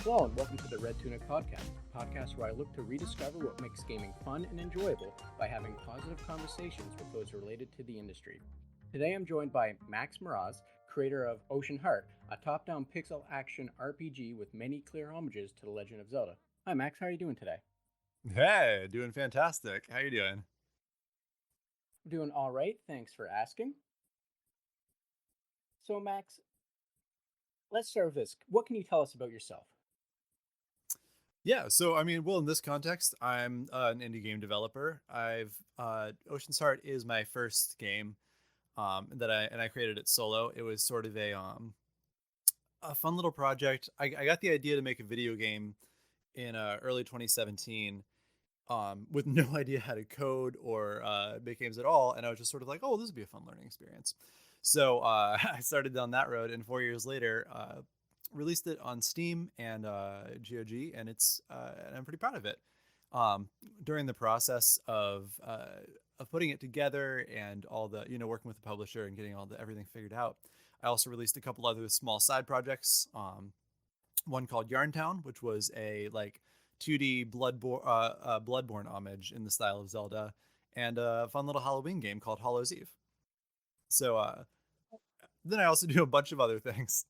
Hello and welcome to the Red Tunic podcast where I look to rediscover what makes gaming fun and enjoyable by having positive conversations with those related to the industry. Today I'm joined by Max Mraz, creator of Ocean Heart, a top-down pixel action RPG with many clear homages to The Legend of Zelda. Hi Max, how are you doing today? Hey, doing fantastic. How you doing? I'm doing all right, thanks for asking. So Max, let's start with this. What can you tell us about yourself? Yeah, so I mean, well, in this context, I'm an indie game developer. I've Ocean's Heart is my first game that I created it solo. It was sort of a fun little project. I got the idea to make a video game in early 2017 with no idea how to code or make games at all, and I was just sort of like, oh, this would be a fun learning experience. So I started down that road, and 4 years later, released it on Steam and GOG, and and I'm pretty proud of it. During the process of putting it together and all the working with the publisher and getting all the everything figured out, I also released a couple other small side projects. One called Yarntown, which was a like 2D Bloodborne homage in the style of Zelda, and a fun little Halloween game called Hollow's Eve. So then I also do a bunch of other things.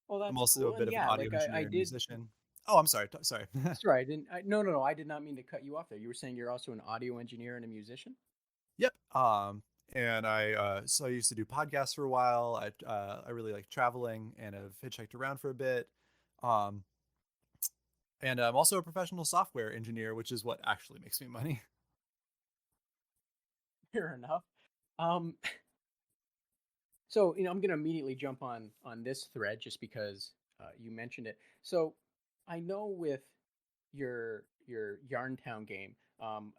Well, I'm that's also a cool. bit And of an yeah, audio like I engineer and did. musician. Oh, I'm sorry. Sorry. Sorry, I didn't. No. I did not mean to cut you off there. You were saying you're also an audio engineer and a musician. Yep. And I used to do podcasts for a while. I really like traveling and have hitchhiked around for a bit. Um, and I'm also a professional software engineer, which is what actually makes me money. Fair enough. Um, so I'm gonna immediately jump on this thread just because you mentioned it. So I know with your Yarntown game,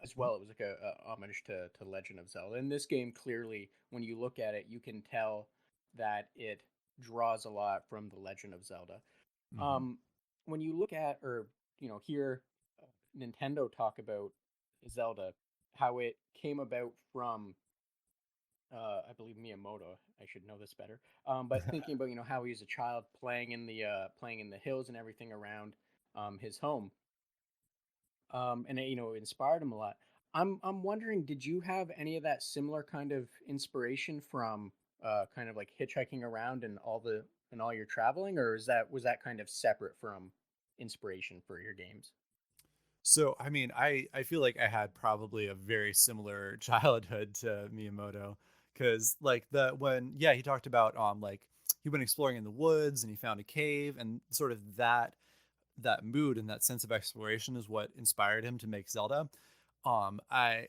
as well, it was like a homage to Legend of Zelda. In this game, clearly, when you look at it, you can tell that it draws a lot from the Legend of Zelda. Mm-hmm. Um, when you look at or hear Nintendo talk about Zelda, how it came about from I believe Miyamoto. I should know this better. But thinking about how he was a child playing in the hills and everything around his home, and it, inspired him a lot. I'm wondering, did you have any of that similar kind of inspiration from kind of like hitchhiking around and all your traveling, or was that kind of separate from inspiration for your games? So, I mean, I feel like I had probably a very similar childhood to Miyamoto, because like yeah, he talked about like he went exploring in the woods and he found a cave, and sort of that mood and that sense of exploration is what inspired him to make Zelda. I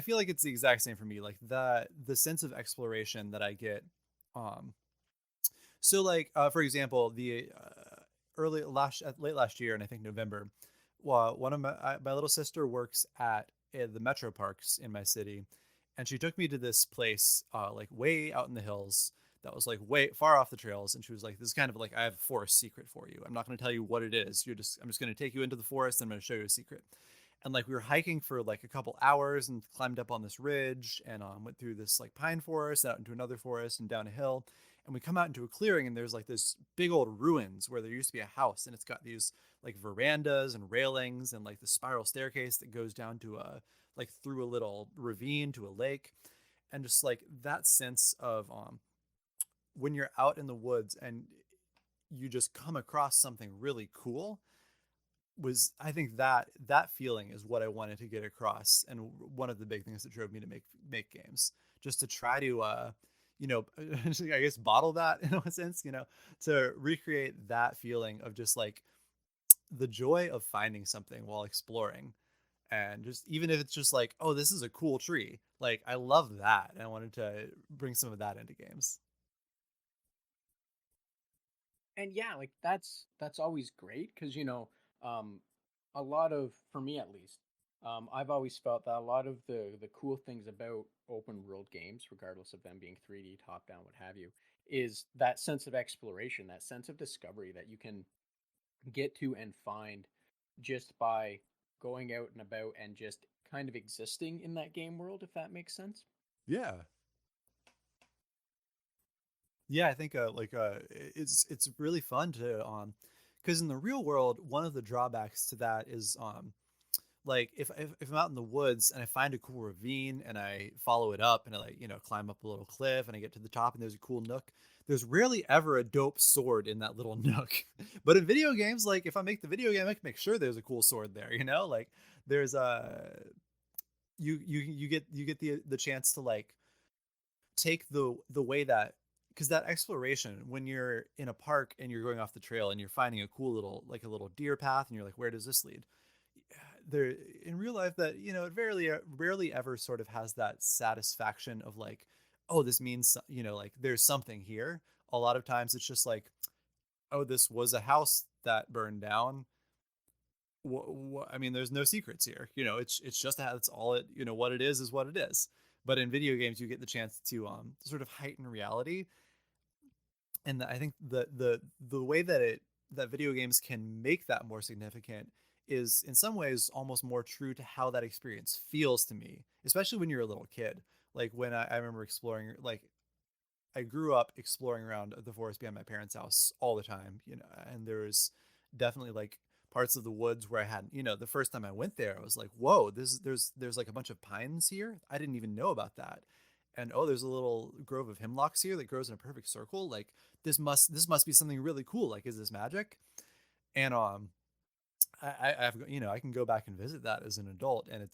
feel like it's the exact same for me. Like the sense of exploration that I get. Um, so like for example, the early last late last year, and I think November, well, one of my little sister works at the metro parks in my city, and she took me to this place like way out in the hills that was like way far off the trails, and she was like, this is kind of like, I have a forest secret for you. I'm not going to tell you what it is. I'm just going to take you into the forest and I'm going to show you a secret. And like we were hiking for like a couple hours and climbed up on this ridge and went through this like pine forest out into another forest and down a hill, and we come out into a clearing, and there's like this big old ruins where there used to be a house, and it's got these like verandas and railings and like the spiral staircase that goes down to a like through a little ravine to a lake. And just like that sense of when you're out in the woods and you just come across something really cool, was, I think that feeling is what I wanted to get across, and one of the big things that drove me to make games, just to try to I guess bottle that in a sense, to recreate that feeling of just like the joy of finding something while exploring, and just even if it's just like, oh, this is a cool tree, like I love that, and I wanted to bring some of that into games. And yeah, like that's always great because um, a lot of for me at least, I've always felt that a lot of the cool things about open world games, regardless of them being 3D, top down, what have you, is that sense of exploration, that sense of discovery that you can get to and find just by going out and about and just kind of existing in that game world, if that makes sense. Yeah. Yeah, I think it's really fun to because in the real world, one of the drawbacks to that is like if I'm out in the woods and I find a cool ravine and I follow it up and I like, climb up a little cliff and I get to the top and there's a cool nook, there's rarely ever a dope sword in that little nook. But in video games, like if I make the video game, I can make sure there's a cool sword there, like there's you get the chance to like take the way that, because that exploration when you're in a park and you're going off the trail and you're finding a cool little, like a little deer path and you're like, where does this lead? There in real life, that it rarely ever sort of has that satisfaction of like, oh, this means, like there's something here. A lot of times it's just like, oh, this was a house that burned down. I mean, there's no secrets here. It's just that's all it. What it is what it is. But in video games, you get the chance to sort of heighten reality, and I think the way that video games can make that more significant is in some ways almost more true to how that experience feels to me, especially when you're a little kid. Like when I remember exploring, like I grew up exploring around the forest behind my parents' house all the time, and there was definitely like parts of the woods where I hadn't, the first time I went there, I was like, whoa, there's like a bunch of pines here. I didn't even know about that. And oh, there's a little grove of hemlocks here that grows in a perfect circle. Like this must be something really cool. Like, is this magic? And I can go back and visit that as an adult, and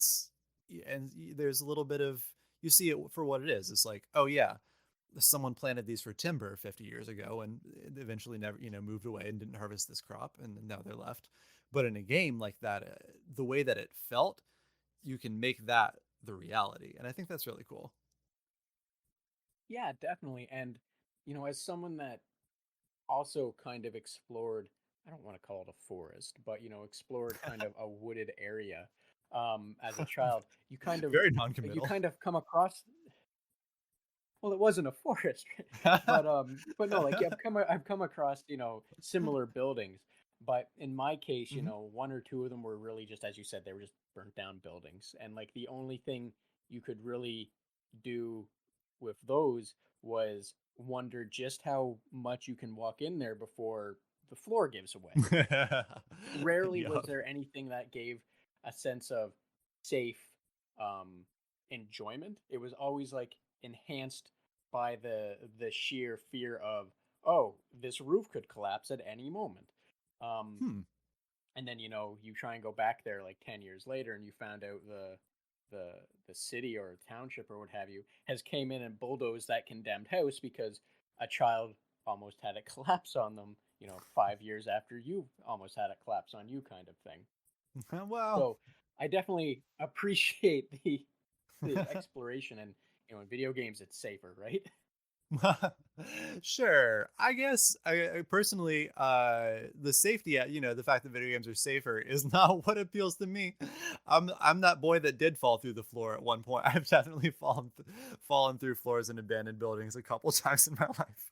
there's a little bit of, you see it for what it is. It's like, oh yeah, someone planted these for timber 50 years ago and eventually never, moved away and didn't harvest this crop, and now they're left. But in a game like that, the way that it felt, you can make that the reality, and I think that's really cool. Yeah, definitely. And as someone that also kind of explored, I don't want to call it a forest, but explored kind of a wooded area as a child, Very you non-committal. kind of come across, well, it wasn't a forest, but no, like I've come across similar buildings, but in my case, Hmm. one or two of them were really just, as you said, they were just burnt down buildings, and like the only thing you could really do with those was wonder just how much you can walk in there before the floor gives away. Rarely was Yep. there anything that gave a sense of safe um enjoyment. It was always like enhanced by the sheer fear of, oh, this roof could collapse at any moment. um Hmm. and then you try and go back there like 10 years later and you found out the the city or township or what have you has came in and bulldozed that condemned house because a child almost had it collapse on them, 5 years after you almost had it collapse on you, kind of thing. Well. So I definitely appreciate the exploration, and in video games it's safer, right? Sure. I guess I personally, the safety, the fact that video games are safer is not what appeals to me. I'm that boy that did fall through the floor at one point. I've definitely fallen through floors in abandoned buildings a couple times in my life.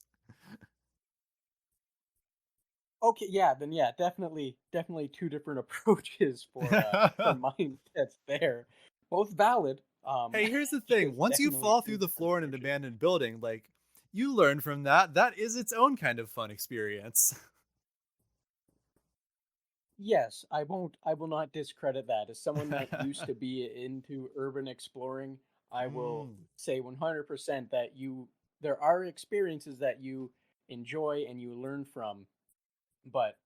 Okay, yeah, then yeah, definitely two different approaches for mindsets there. Both valid. Hey, here's the thing. Just Once you definitely fall two through the different floor in an approaches. abandoned building, like you learn from that. That is its own kind of fun experience. Yes, I will not discredit that. As someone that used to be into urban exploring, I will Mm. say 100% that there are experiences that you enjoy and you learn from, but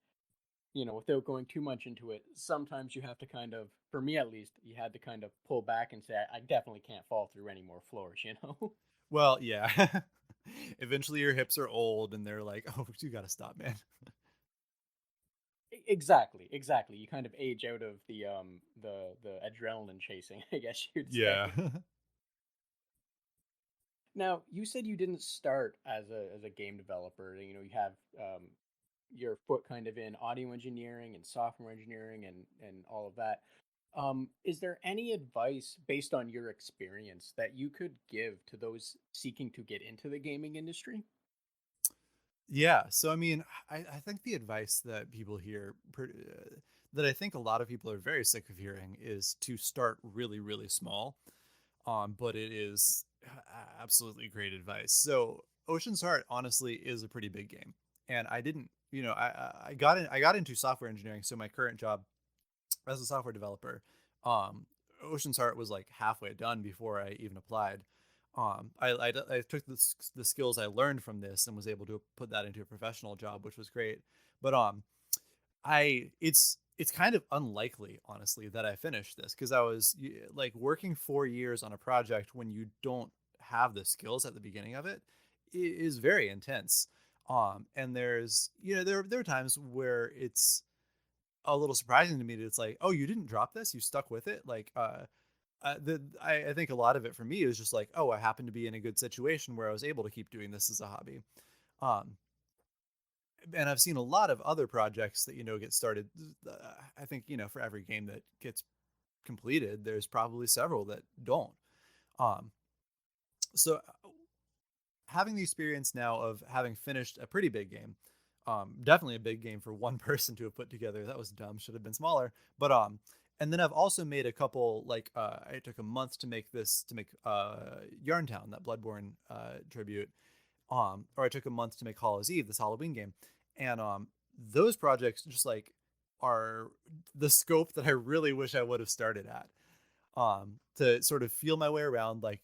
without going too much into it, sometimes you have to kind of, for me at least, you had to kind of pull back and say, I definitely can't fall through any more floors. Well, yeah. Eventually your hips are old and they're like, "Oh, you got to stop, man." Exactly, exactly. You kind of age out of the adrenaline chasing, I guess you'd Yeah. say. Now, you said you didn't start as a game developer. You have your foot kind of in audio engineering and software engineering and all of that. Is there any advice based on your experience that you could give to those seeking to get into the gaming industry? Yeah. So, I mean, I think the advice that people hear, that I think a lot of people are very sick of hearing, is to start really, really small. But it is absolutely great advice. So, Ocean's Heart honestly is a pretty big game, and I didn't, I got into software engineering, so my current job as a software developer, um, Ocean's Heart was like halfway done before I even applied. I took the skills I learned from this and was able to put that into a professional job, which was great. But I it's kind of unlikely, honestly, that I finished this because I was like working 4 years on a project when you don't have the skills at the beginning of it is very intense. And there's there are times where it's a little surprising to me that it's like, oh, you didn't drop this, you stuck with it. Like, I think a lot of it for me is just like, oh, I happened to be in a good situation where I was able to keep doing this as a hobby. Um, and I've seen a lot of other projects that get started. I think for every game that gets completed, there's probably several that don't. Um, so having the experience now of having finished a pretty big game, definitely a big game for one person to have put together. That was dumb. Should have been smaller. But and then I've also made a couple. Like I took a month to make Yarntown, that Bloodborne tribute. Or I took a month to make Hallow's Eve, this Halloween game, and those projects just like are the scope that I really wish I would have started at, to sort of feel my way around. Like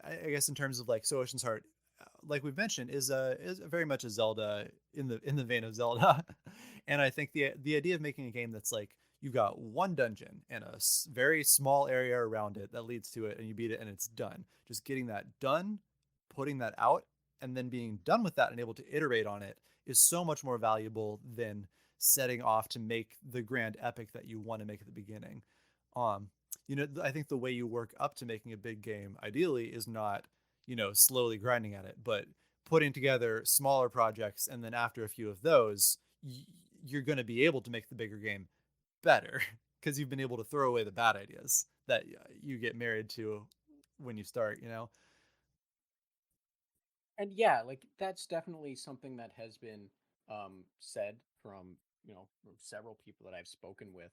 I guess in terms of like So Ocean's Heart, like we've mentioned, is very much a Zelda in the vein of Zelda, and I think the idea of making a game that's like you've got one dungeon and a very small area around it that leads to it, and you beat it and it's done. Just getting that done, putting that out, and then being done with that and able to iterate on it is so much more valuable than setting off to make the grand epic that you want to make at the beginning. Um, I think the way you work up to making a big game ideally is not, slowly grinding at it, but putting together smaller projects. And then after a few of those, you're going to be able to make the bigger game better because you've been able to throw away the bad ideas that you get married to when you start. And yeah, like that's definitely something that has been said from from several people that I've spoken with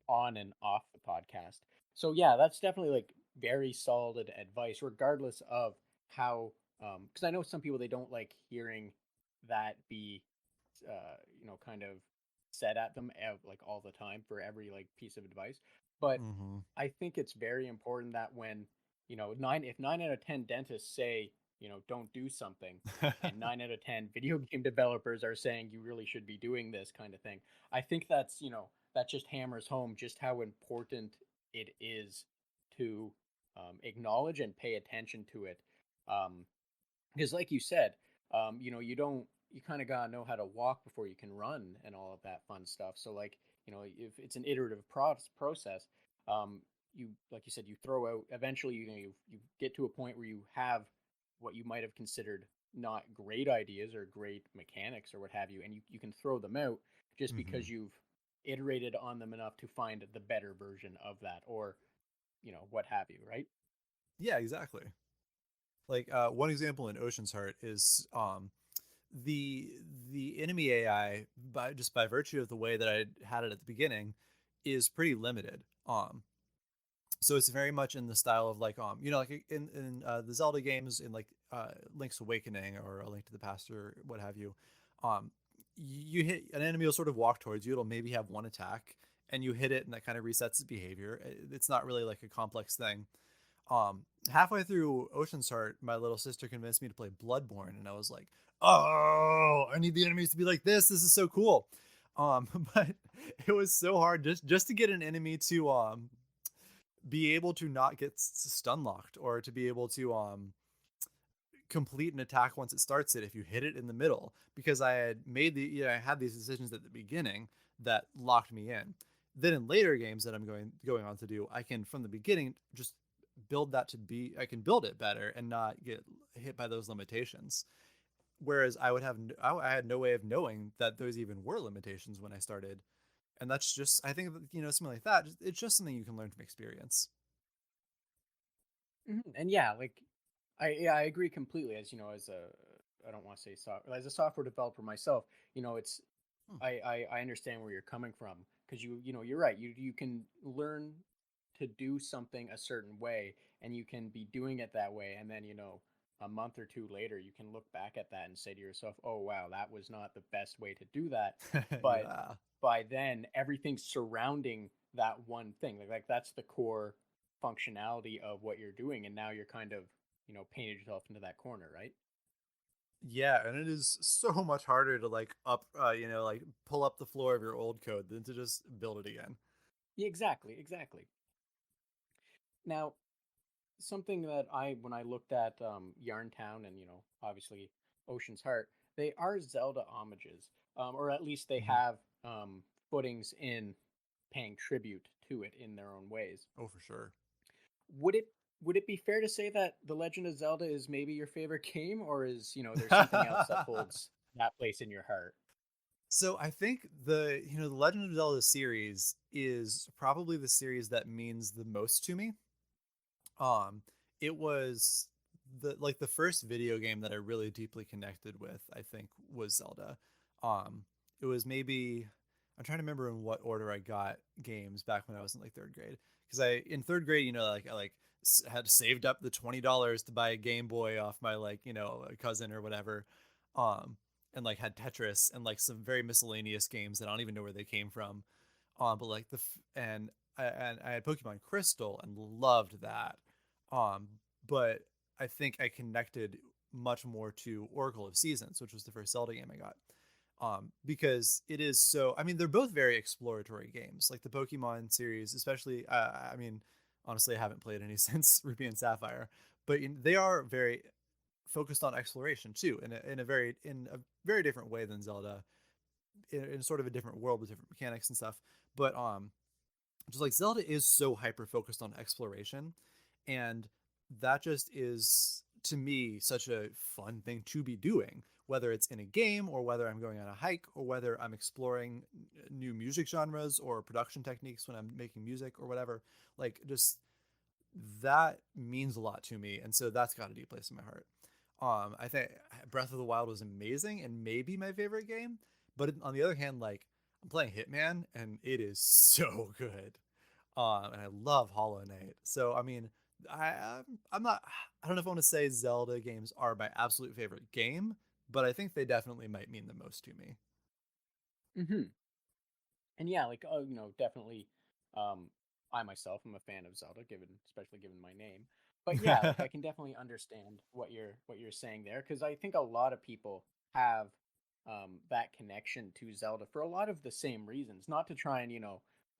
on and off the podcast. So yeah, that's definitely like very solid advice, regardless of how. Because I know some people, they don't like hearing that be kind of said at them like all the time for every like piece of advice. But Mm-hmm. I think it's very important that when nine out of 10 dentists say don't do something, and 9 out of 10 video game developers are saying you really should be doing this kind of thing. I think that's that just hammers home just how important it is to acknowledge and pay attention to it. Um, because like you said, you kind of gotta know how to walk before you can run and all of that fun stuff. So like if it's an iterative process, you like you said, you throw out eventually you get to a point where you have what you might have considered not great ideas or great mechanics or what have you, and you can throw them out just Mm-hmm. because you've iterated on them enough to find the better version of that, or what have you, right? Yeah, exactly. Like one example in Ocean's Heart is the the enemy AI, by virtue of the way that I had it at the beginning, is pretty limited. So it's very much in the style of like like in the Zelda games, in like Link's Awakening or A Link to the Past or what have you. Um, you hit an enemy will sort of walk towards you. It'll maybe have one attack, and you hit it, and that kind of resets its behavior. It's not really like a complex thing. Halfway through Ocean's Heart, my little sister convinced me to play Bloodborne, and I was like, "Oh, I need the enemies to be like this. This is so cool." But it was so hard just to get an enemy to be able to not get stun locked, or to be able to complete an attack once it starts it if you hit it in the middle, because I had made I had these decisions at the beginning that locked me in. Then in later games that I'm going on to do, I can from the beginning just build that to be I can build it better and not get hit by those limitations. Whereas I had no way of knowing that those even were limitations when I started. And that's just I think that, something like that, it's just something you can learn from experience. And yeah, like I agree completely. As as a I don't want to say as a software developer myself, it's Hmm. I understand where you're coming from, because you're right. You can learn to do something a certain way, and you can be doing it that way, and then a month or two later, you can look back at that and say to yourself, "Oh wow, that was not the best way to do that." But Yeah. by then, everything surrounding that one thing, like that's the core functionality of what you're doing, and now you're kind of, painted yourself into that corner, right? Yeah, and it is so much harder to like like pull up the floor of your old code than to just build it again. Yeah, exactly, exactly. Now, something that when I looked at Yarntown and obviously Ocean's Heart, they are Zelda homages, or at least they Mhm. have footings in paying tribute to it in their own ways. Oh, for sure. Would it be fair to say that The Legend of Zelda is maybe your favorite game, or is there's something else that holds that place in your heart? So I think the Legend of Zelda series is probably the series that means the most to me. Um, it was the first video game that I really deeply connected with, I think, was Zelda. Um, it was maybe I'm trying to remember in what order I got games back when I was in like third grade. Because I in third grade, like I had saved up the $20 to buy a Game Boy off my like a cousin or whatever, um, and like had Tetris and like some very miscellaneous games that I don't even know where they came from. But like and I had Pokemon Crystal and loved that. Um, but I think I connected much more to Oracle of Seasons, which was the first Zelda game I got. Because it is so. I mean, they're both very exploratory games. Like the Pokemon series, especially. I mean, honestly, I haven't played any since Ruby and Sapphire, but they are very focused on exploration too, in a very different way than Zelda, in sort of a different world with different mechanics and stuff. But just like Zelda is so hyper focused on exploration, and that just is to me such a fun thing to be doing, whether it's in a game or whether I'm going on a hike or whether I'm exploring new music genres or production techniques when I'm making music or whatever. Like just that means a lot to me, and so that's got a deep place in my heart. I think Breath of the Wild was amazing and maybe my favorite game, but on the other hand, like I'm playing Hitman and it is so good. And I love Hollow Knight. So I mean, I'm not. I don't know if I want to say Zelda games are my absolute favorite game, but I think they definitely might mean the most to me. Hmm. And yeah, like, oh, definitely, um, I myself am a fan of Zelda, especially given my name. But yeah, like I can definitely understand what you're saying there, because I think a lot of people have that connection to Zelda for a lot of the same reasons. Not to try and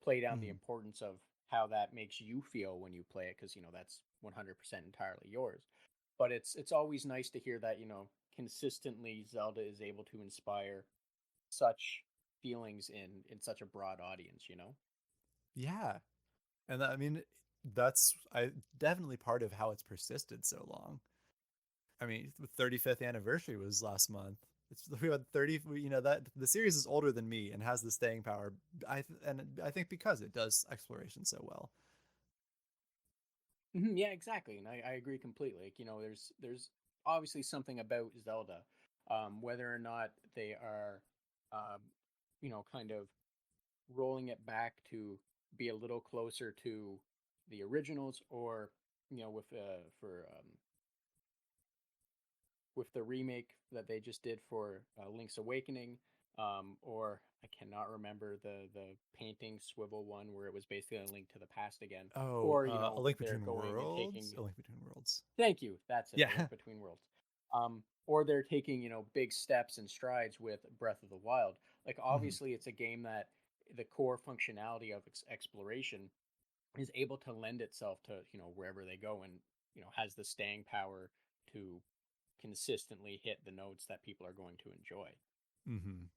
play down the Mhm. importance of how that makes you feel when you play it, because that's 100% entirely yours. But it's always nice to hear that consistently Zelda is able to inspire such feelings in such a broad audience. Yeah, and I mean that's I definitely part of how it's persisted so long. I mean, the 35th anniversary was last month. It's we had 30. That the series is older than me and has the staying power. I think because it does exploration so well. Mhm, yeah, exactly, and I agree completely. Like, there's obviously something about Zelda, whether or not they are, um, kind of rolling it back to be a little closer to the originals, or with the remake that they just did for Link's Awakening, or I cannot remember the painting swivel one where it was basically a link to the past again, Oh, or A Link they're Between going and Worlds. taking. A Link Between Worlds. Thank you, that's it, A Yeah. Link Between Worlds. Or they're taking big steps and strides with Breath of the Wild. Like Mhm. obviously, it's a game that the core functionality of exploration is able to lend itself to wherever they go, and has the staying power to consistently hit the notes that people are going to enjoy. Mhm.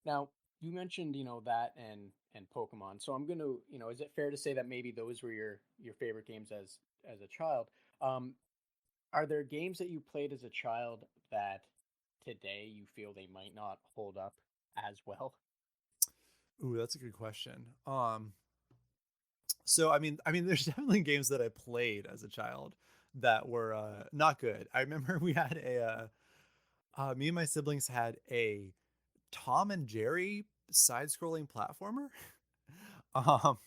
Now, you mentioned that and Pokemon, so I'm gonna is it fair to say that maybe those were your favorite games as a child? Um, are there games that you played as a child that today you feel they might not hold up as well? Ooh, that's a good question. So I mean, there's definitely games that I played as a child that were not good. I remember we had me and my siblings had a Tom and Jerry side-scrolling platformer. um,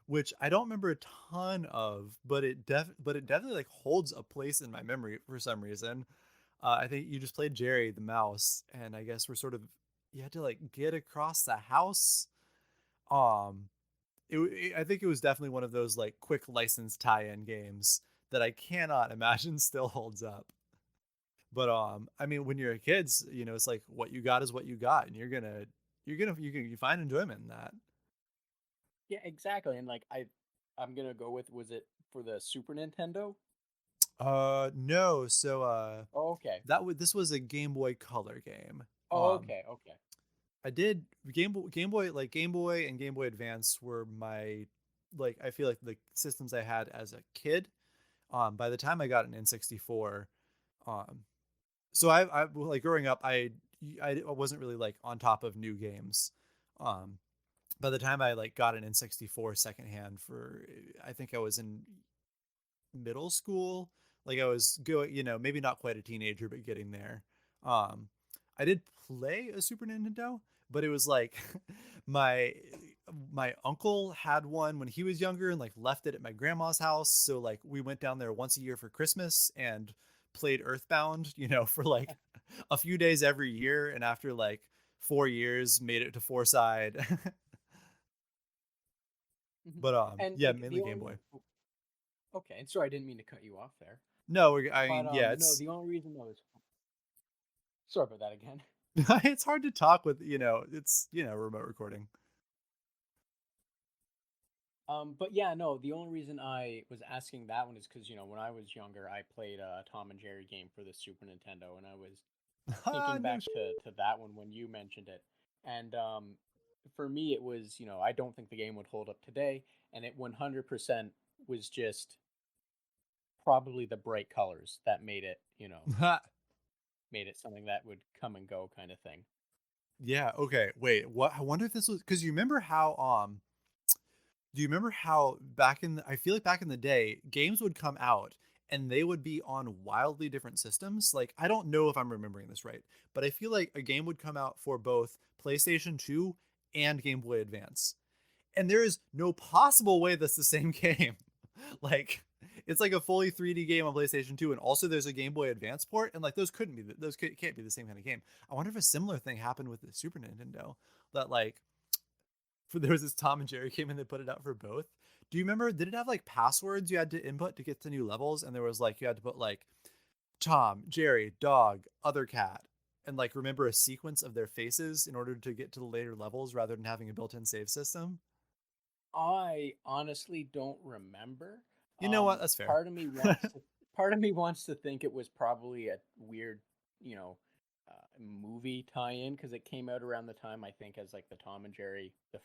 which I don't remember a ton of, but it definitely like holds a place in my memory for some reason. I think you just played Jerry the mouse, and I guess we're sort of you had to like get across the house. Um, I think it was definitely one of those like quick license tie-in games that I cannot imagine still holds up. But I mean, when you're a kid's, you know, it's like what you got is what you got, and you find enjoyment in that. Yeah, exactly. And like I'm gonna go with, was it for the Super Nintendo? No, so Oh, okay. this was a Game Boy Color game. Oh, okay, okay. I did Game Boy like Game Boy and Game Boy Advance were my like I feel like the systems I had as a kid. By the time I got an N64, um, so I like growing up, I wasn't really like on top of new games. Um, by the time I like got an N64 secondhand for, I think I was in middle school. Like I was going, you know, maybe not quite a teenager, but getting there. Um, I did play a Super Nintendo, but it was like my my uncle had one when he was younger and like left it at my grandma's house. So like we went down there once a year for Christmas and played Earthbound, you know, for like a few days every year. And after like 4 years, made it to four side. Mhm. But And yeah, like mainly the Game only Boy. okay, and sorry, I didn't mean to cut you off there. No, I But mean, yeah, no, it's the only reason though is, sorry about that again. it's hard to talk with, you know, it's, you know, remote recording. But yeah, no, the only reason I was asking that one is because, when I was younger, I played a Tom and Jerry game for the Super Nintendo, and I was Ah, thinking no. back to that one when you mentioned it. And for me, it was, I don't think the game would hold up today, and it 100% was just probably the bright colors that made it something that would come and go kind of thing. Yeah, okay. Wait, what I wonder if this was cuz you remember how do you remember how back in I feel like back in the day, games would come out and they would be on wildly different systems. Like I don't know if I'm remembering this right, but I feel like a game would come out for both PlayStation 2 and Game Boy Advance. And there is no possible way that's the same game. Like it's like a fully 3D game on PlayStation 2, and also there's a Game Boy Advance port, and like those can't be the same kind of game. I wonder if a similar thing happened with the Super Nintendo, that like there was this Tom and Jerry game and they put it out for both. Do you remember? Did it have like passwords you had to input to get to new levels? And there was like you had to put like Tom, Jerry, dog, other cat, and like remember a sequence of their faces in order to get to the later levels rather than having a built-in save system. I honestly don't remember. You know what? That's fair. Part of me wants to part of me wants to think it was probably a weird, movie tie-in because it came out around the time I think as like the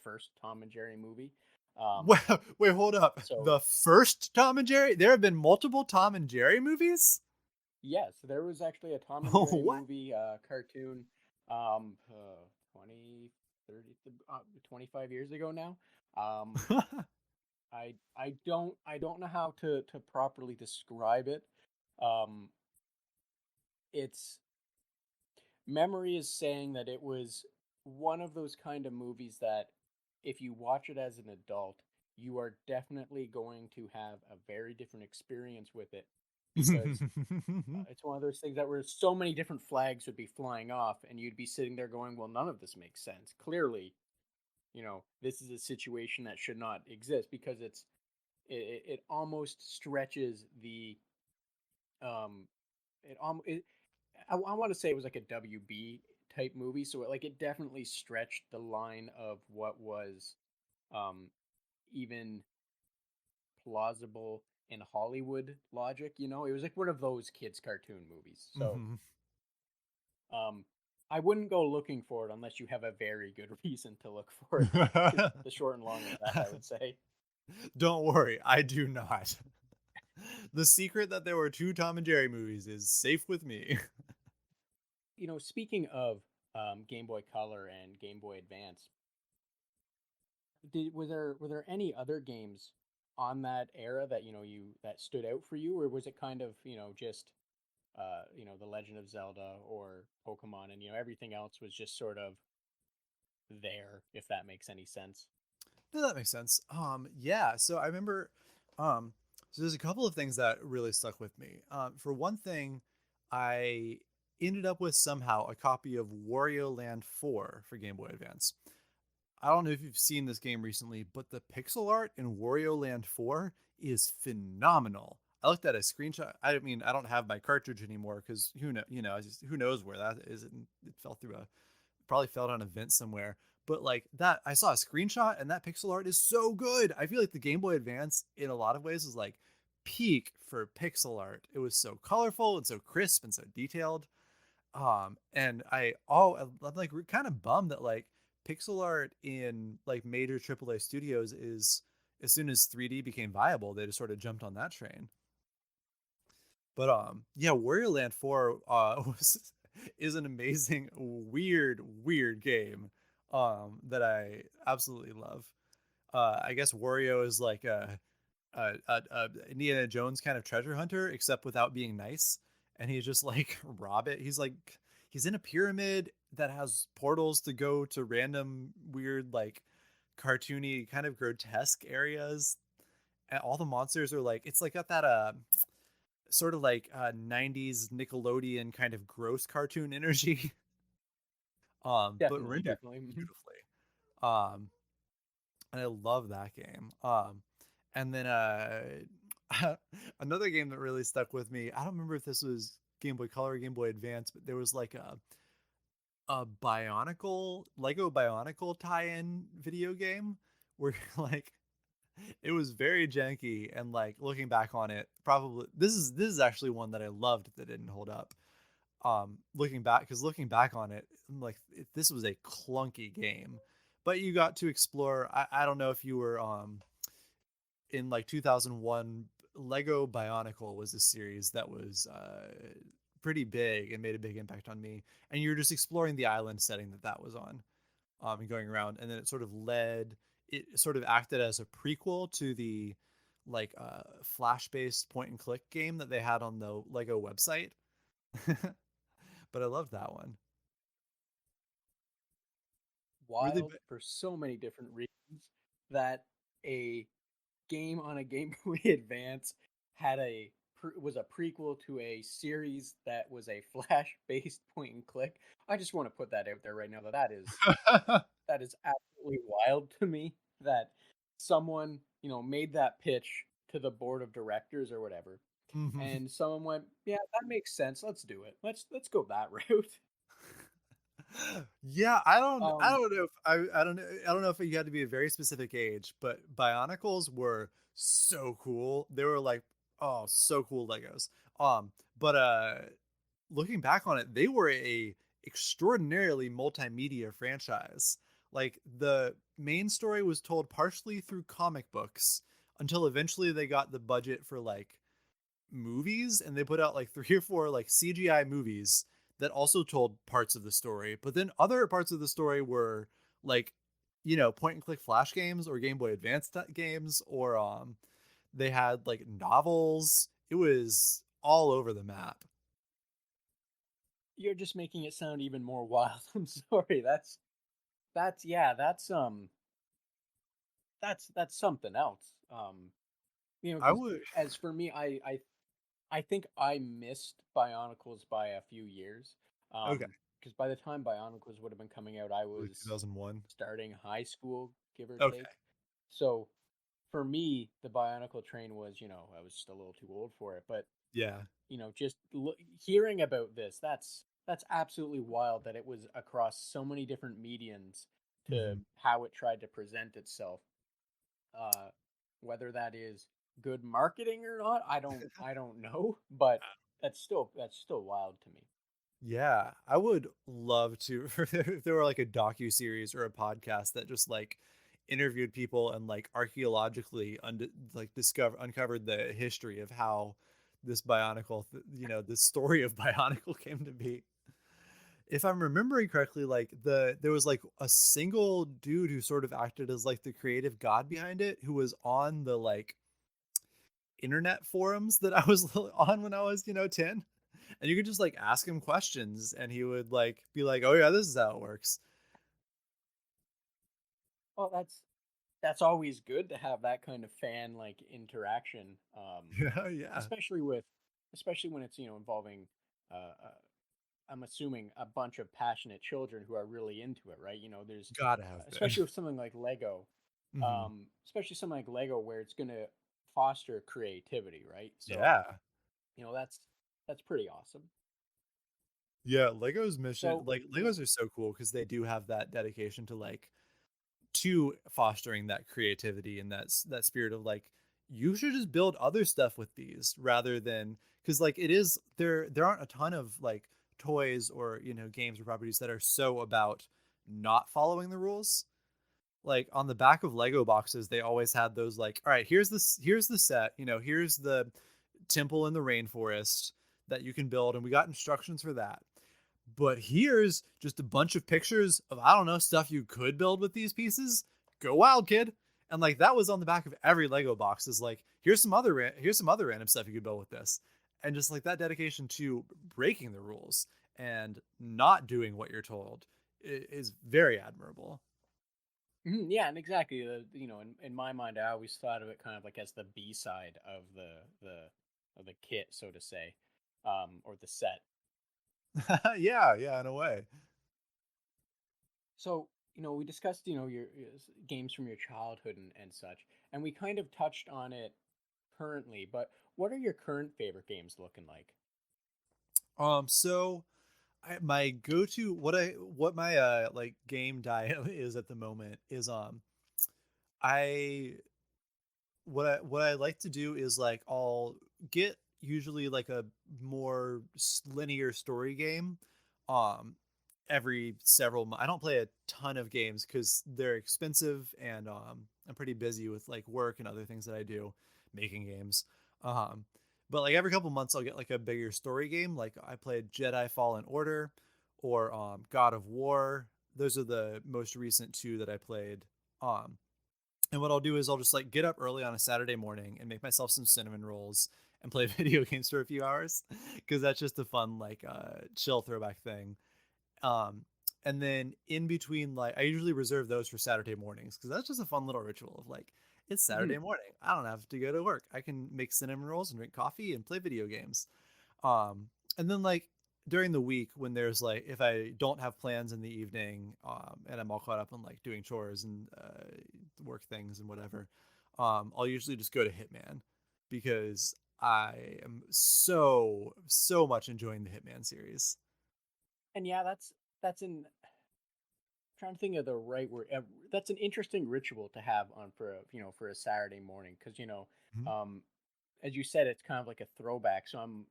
first Tom and Jerry movie. Um, Well, wait, hold up. so The first Tom and Jerry? There have been multiple Tom and Jerry movies? yes, there was actually a Tom and Jerry What? movie cartoon, um, uh, 20, 30, 25 years ago now. Um, I don't know how to properly describe it. Um, it's memory is saying that it was one of those kind of movies that if you watch it as an adult, you are definitely going to have a very different experience with it because it's one of those things that where so many different flags would be flying off and you'd be sitting there going, well, none of this makes sense. Clearly, this is a situation that should not exist because it almost stretches the um it it I want to say it was like a WB type movie, so it definitely stretched the line of what was um even plausible in Hollywood logic. It was like one of those kids cartoon movies. So Mhm. um I wouldn't go looking for it unless you have a very good reason to look for it. Is the short and long of that, I would say. Don't worry, I do not. The secret that there were two Tom and Jerry movies is safe with me. Speaking of Game Boy Color and Game Boy Advance, were there any other games on that era that that stood out for you, or was it kind of just The Legend of Zelda or Pokemon, and everything else was just sort of there, if that makes any sense? No, that makes sense. Yeah. So I remember, um, so there's a couple of things that really stuck with me. For one thing, I ended up with somehow a copy of Wario Land 4 for Game Boy Advance. I don't know if you've seen this game recently, but the pixel art in Wario Land 4 is phenomenal. I looked at a screenshot. I mean, I don't have my cartridge anymore because who knows where that is. It fell through a probably fell down a vent somewhere. But like that, I saw a screenshot and that pixel art is so good. I feel like the Game Boy Advance, in a lot of ways, is like peak for pixel art. It was so colorful and so crisp and so detailed. And I'm like kind of bummed that like pixel art in like major AAA studios is as soon as 3D became viable, they just sort of jumped on that train. But yeah, Wario Land 4 was is an amazing, weird game that I absolutely love. I guess Wario is like a Indiana Jones kind of treasure hunter, except without being nice. And he's just like rob it. He's in a pyramid that has portals to go to random weird like cartoony kind of grotesque areas. And all the monsters are like it's like got that sort of like 90s Nickelodeon kind of gross cartoon energy. But Definitely, rendered definitely. beautifully. Um, and I love that game. And then another game that really stuck with me. I don't remember if this was Game Boy Color or Game Boy Advance, but there was like a Bionicle Lego Bionicle tie-in video game where like it was very janky and like looking back on it, probably this is actually one that I loved that didn't hold up. Looking back on it, like this was a clunky game, but you got to explore. I don't know if you were in like 2001. Lego Bionicle was a series that was pretty big and made a big impact on me, and you're just exploring the island setting that was on, and going around, and then it sort of acted as a prequel to the like flash based point and click game that they had on the Lego website. But I loved that one. Really Wild big. for so many different reasons that a game on a Game Boy Advance had was a prequel to a series that was a flash-based point and click. I just want to put that out there right now that is absolutely wild to me that someone, made that pitch to the board of directors or whatever, Mhm. and someone went, "Yeah, that makes sense. Let's do it. Let's go that route." Yeah, I Um, don't know if I don't know if you had to be a very specific age, but Bionicles were so cool. They were like, oh, so cool Legos. But looking back on it, they were a extraordinarily multimedia franchise. Like the main story was told partially through comic books until eventually they got the budget for like movies, and they put out like 3 or 4 like CGI movies that also told parts of the story, but then other parts of the story were like point and click flash games or Game Boy Advance games, or they had like novels. It was all over the map. you're just making it sound even more wild. I'm sorry. That's yeah, that's something else. I Because would. as for me, I think I missed Bionicles by a few years. Okay. Because by the time Bionicles would have been coming out, I Like was 2001. starting high school, give or Okay. take. So for me, the Bionicle train was, I was just a little too old for it. But Yeah. just hearing about this, that's absolutely wild that it was across so many different mediums to Hmm. how it tried to present itself. Uh, whether that is good marketing or not, I don't know, but that's still wild to me. Yeah, I would love to if there were like a docu series or a podcast that just like interviewed people and like archaeologically like uncovered the history of how this the story of Bionicle came to be. If I'm remembering correctly, like there was like a single dude who sort of acted as like the creative god behind it, who was on the like internet forums that I was on when I was 10, and you could just like ask him questions and he would like be like, oh yeah, this is how it works. Well, that's always good to have that kind of fan like interaction, Yeah, yeah. especially with especially when it's involving I'm assuming a bunch of passionate children who are really into it, right? There's Gotta have been. especially with something like Lego, Hmm. especially something like Lego where it's going to foster creativity, right? So Yeah. that's pretty awesome. Yeah, Lego's mission, So like Legos are so cool because they do have that dedication to like to fostering that creativity and that spirit of like you should just build other stuff with these rather than because like it is there aren't a ton of like toys or games or properties that are so about not following the rules. Like on the back of Lego boxes, they always had those like, all right, here's the set, here's the temple in the rainforest that you can build, and we got instructions for that. But here's just a bunch of pictures of I don't know stuff you could build with these pieces. Go wild, kid! And like that was on the back of every Lego box. Is like here's some other random stuff you could build with this, and just like that dedication to breaking the rules and not doing what you're told is very admirable. mhm, yeah, and exactly. In my mind, I always thought of it kind of like as the B side of the kit, so to say, or the set. Yeah, yeah, in a way. So, we discussed, your games from your childhood and such, and we kind of touched on it currently, but what are your current favorite games looking like? So my go-to what my like game diet is at the moment is I what I like to do is like I'll get usually like a more linear story game um every I don't play a ton of games cuz they're expensive and I'm pretty busy with like work and other things that I do making games. Um but like every couple months I'll get like a bigger story game. Like I played Jedi Fallen Order or God of War. Those are the most recent two that I played. And what I'll do is I'll just like get up early on a Saturday morning and make myself some cinnamon rolls and play video games for a few hours because that's just a fun like chill throwback thing. Um, and then in between, like I usually reserve those for Saturday mornings because that's just a fun little ritual of like it's Mhm. Saturday morning. I don't have to go to work. I can make cinnamon rolls and drink coffee and play video games. And then like during the week when there's like if I don't have plans in the evening, and I'm all caught up on like doing chores and work things and whatever, I'll usually just go to Hitman because I am so much enjoying the Hitman series. And yeah, that's an trying to think of the right word. That's an interesting ritual to have on for for a Saturday morning because Mhm. um, as you said, it's kind of like a throwback. So I'm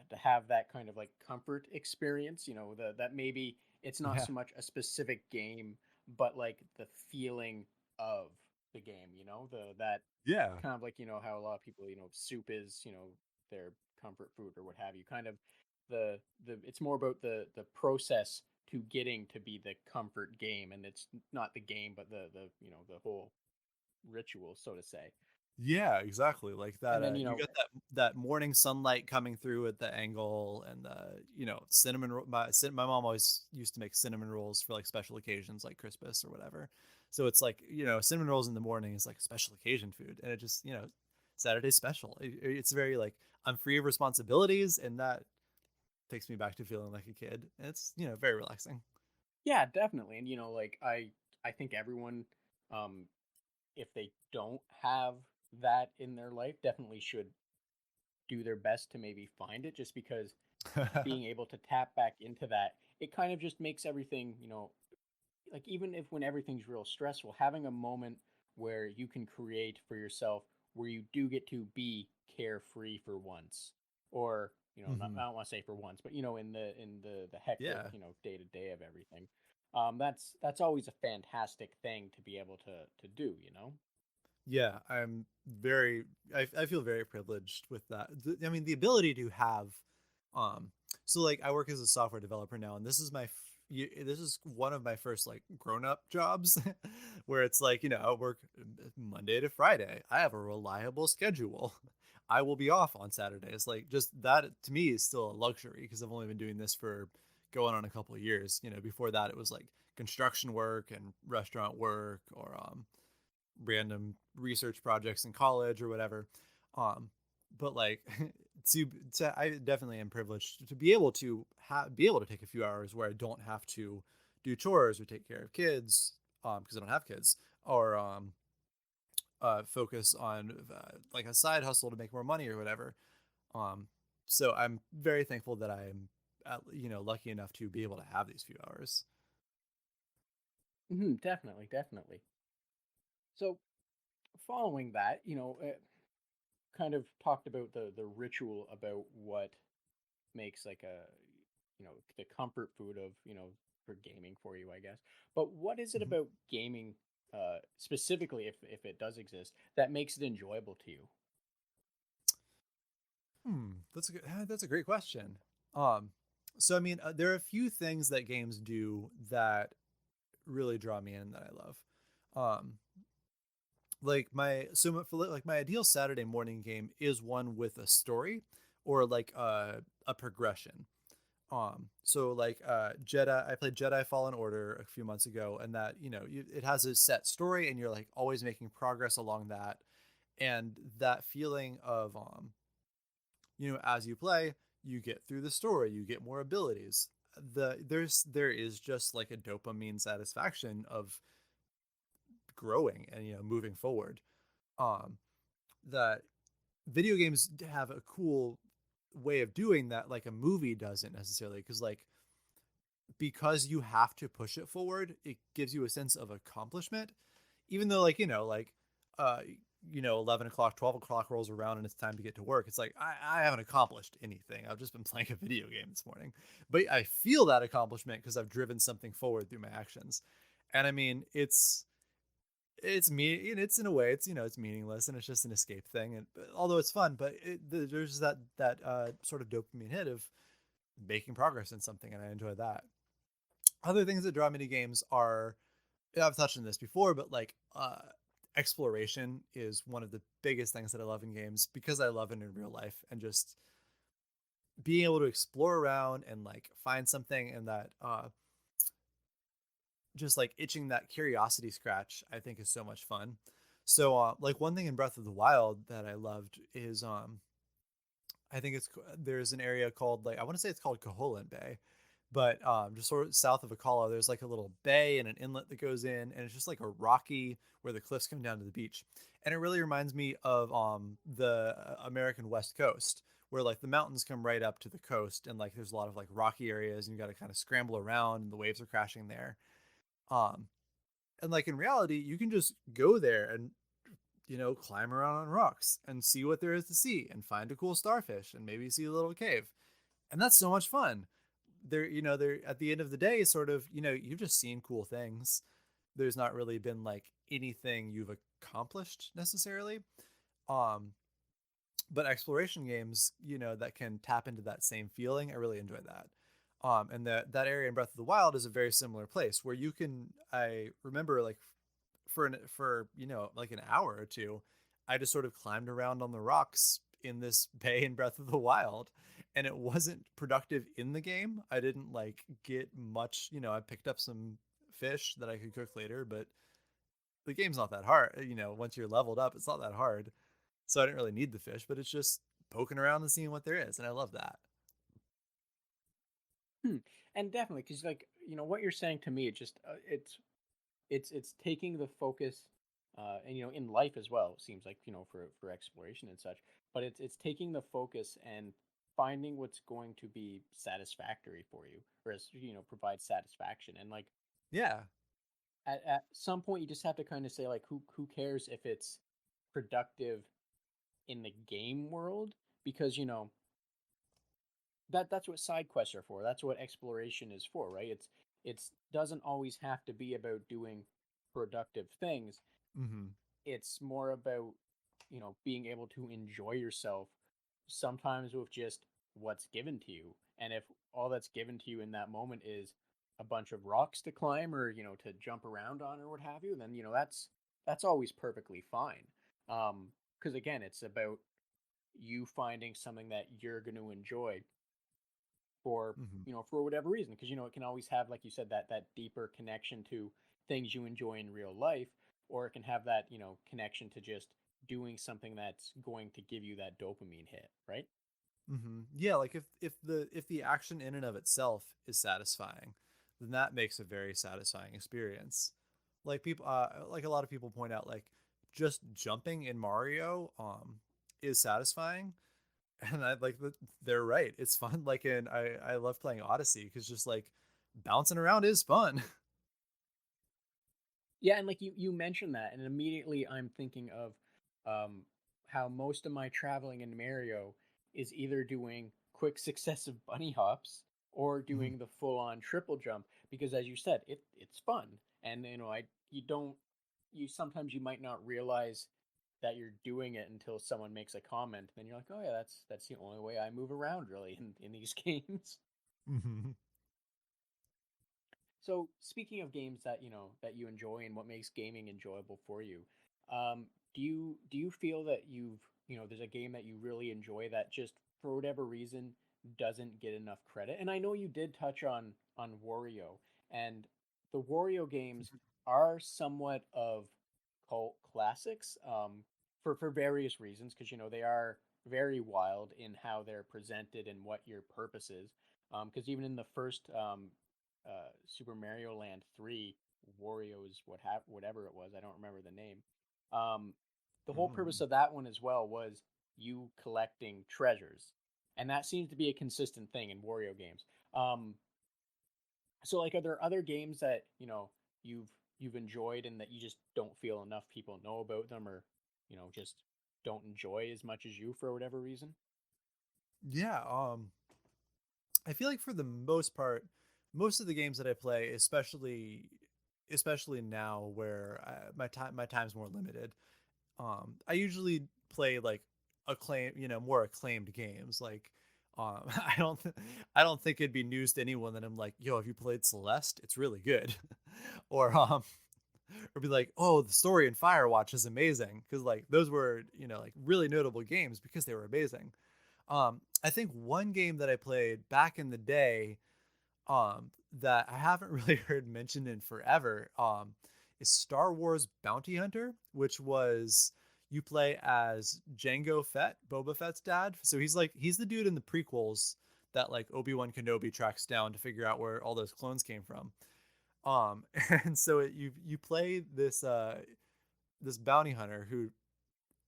to have that kind of like comfort experience. That maybe it's not Yeah. so much a specific game, but like the feeling of the game. The that Yeah. kind of like how a lot of people soup is their comfort food or what have you. Kind of the it's more about the process to getting to be the comfort game, and it's not the game but the whole ritual, so to say. Yeah, exactly. Like that And then you get that morning sunlight coming through at the angle and cinnamon my mom always used to make cinnamon rolls for like special occasions like Christmas or whatever. So it's like, cinnamon rolls in the morning is like a special occasion food and it just, Saturday's special. It's very like I'm free of responsibilities and that takes me back to feeling like a kid. And it's, very relaxing. yeah, definitely. And like I think everyone, um if they don't have that in their life, definitely should do their best to maybe find it, just because being able to tap back into that, it kind of just makes everything, like even if when everything's real stressful, having a moment where you can create for yourself, where you do get to be carefree for once, or not, Hmm. I don't want to say for once, but in the hectic Yeah. day to day of everything. That's always a fantastic thing to be able to do. Yeah, I feel very privileged with that. I mean, the ability to have, um, so like I work as a software developer now, and this is one of my first like grown up jobs where it's like, I work Monday to Friday. I have a reliable schedule. I will be off on Saturdays. Like just that to me is still a luxury because I've only been doing this for going on a couple of years. Before that it was like construction work and restaurant work or random research projects in college or whatever. Um, but like to, I definitely am privileged to be able to be able to take a few hours where I don't have to do chores or take care of kids because I don't have kids, or focus on like a side hustle to make more money or whatever. Um, so I'm very thankful that I'm lucky enough to be able to have these few hours. Definitely, definitely. So following that, kind of talked about the ritual about what makes like a the comfort food of for gaming for you, I guess. But what is it Mhm. about gaming specifically, if it does exist, that makes it enjoyable to you? That's a great question. Um, so I mean, there are a few things that games do that really draw me in that I love. Um, like like my ideal Saturday morning game is one with a story or like a progression. So like Jedi, I played Jedi Fallen Order a few months ago, and that it has a set story, and you're like always making progress along that, and that feeling of as you play, you get through the story, you get more abilities. There is just like a dopamine satisfaction of growing and moving forward. Um, that video games have a cool way of doing that, like a movie doesn't necessarily, because you have to push it forward. It gives you a sense of accomplishment, even though uh 11 o'clock 12 o'clock rolls around and it's time to get to work. It's like I haven't accomplished anything. I've just been playing a video game this morning, but I feel that accomplishment because I've driven something forward through my actions. And I mean, it's me, it's in a way, it's meaningless and it's just an escape thing, and although it's fun, but there's that sort of dopamine hit of making progress in something, and I enjoy that. Other things that draw me to games are, I've touched on this before, but like exploration is one of the biggest things that I love in games because I love it in real life, and just being able to explore around and like find something, and that just like itching that curiosity scratch, I think is so much fun. So like one thing in Breath of the Wild that I loved is I think there's an area called, like, I want to say it's called Koholint Bay, but just sort of south of Akala, there's like a little bay and an inlet that goes in, and it's just like a rocky where the cliffs come down to the beach, and it really reminds me of the American West Coast, where like the mountains come right up to the coast, and like there's a lot of like rocky areas, and you got to kind of scramble around, and the waves are crashing there. Um, and like in reality, you can just go there and climb around on rocks and see what there is to see and find a cool starfish and maybe see a little cave. And that's so much fun. They're at the end of the day, sort of, you've just seen cool things. There's not really been like anything you've accomplished necessarily. Um, but exploration games, that can tap into that same feeling, I really enjoy that. And that area in Breath of the Wild is a very similar place where you can. I remember like for like an hour or two, I just sort of climbed around on the rocks in this bay in Breath of the Wild, and it wasn't productive in the game. I didn't like get much. I picked up some fish that I could cook later, but the game's not that hard. Once you're leveled up, it's not that hard. So I didn't really need the fish, but it's just poking around and seeing what there is, and I love that. Hmm. And definitely, because like what you're saying to me, it just it's taking the focus, and in life as well. It seems like for exploration and such, but it's taking the focus and finding what's going to be satisfactory for you, or as provide satisfaction. And like Yeah. at some point, you just have to kind of say like, who cares if it's productive in the game world, because that's what side quests are for. That's what exploration is for, right? It's doesn't always have to be about doing productive things. Mm-hmm. It's more about being able to enjoy yourself, sometimes with just what's given to you. And if all that's given to you in that moment is a bunch of rocks to climb, or to jump around on, or what have you, then that's always perfectly fine. Because again, it's about you finding something that you're going to enjoy for Mm-hmm. for whatever reason, because it can always have, like you said, that deeper connection to things you enjoy in real life. or it can have that, connection to just doing something that's going to give you that dopamine hit, right? Yeah, like if the action in and of itself is satisfying, then that makes a very satisfying experience. Like people, like a lot of people point out, like just jumping in Mario, is satisfying, and I like that they're right. It's fun. Like I love playing Odyssey because just like bouncing around is fun. Yeah, and like you mentioned that, and immediately I'm thinking of um, how most of my traveling in Mario is either doing quick successive bunny hops or Mhm. doing the full on triple jump because, as you said, it's fun, and I you don't you sometimes you might not realize that you're doing it until someone makes a comment, then you're like, oh yeah, that's the only way I move around really in these games. Mhm. So speaking of games that that you enjoy and what makes gaming enjoyable for you, do you feel that there's a game that you really enjoy that just for whatever reason doesn't get enough credit? And I know you did touch on Wario, and the Wario games are somewhat of cult classics for various reasons because they are very wild in how they're presented and what your purpose is. Because even in the first Super Mario Land 3, Wario's whatever it was, I don't remember the name. Um, the whole purpose Mhm. of that one as well was you collecting treasures, and that seems to be a consistent thing in Wario games. Um, so like, are there other games that you've you've enjoyed and that you just don't feel enough people know about them, or just don't enjoy as much as you for whatever reason? Yeah. I feel like for the most part, most of the games that I play, especially now where my time's more limited, I usually play like more acclaimed games. Like, I don't think it'd be news to anyone that I'm like, yo, have you played Celeste? It's really good, or or be like, oh, the story in Firewatch is amazing because like those were like really notable games because they were amazing. I think one game that I played back in the day, that I haven't really heard mentioned in forever, is Star Wars Bounty Hunter, which was you play as Jango Fett, Boba Fett's dad. So he's the dude in the prequels that like Obi-Wan Kenobi tracks down to figure out where all those clones came from. Um, and so you play this bounty hunter who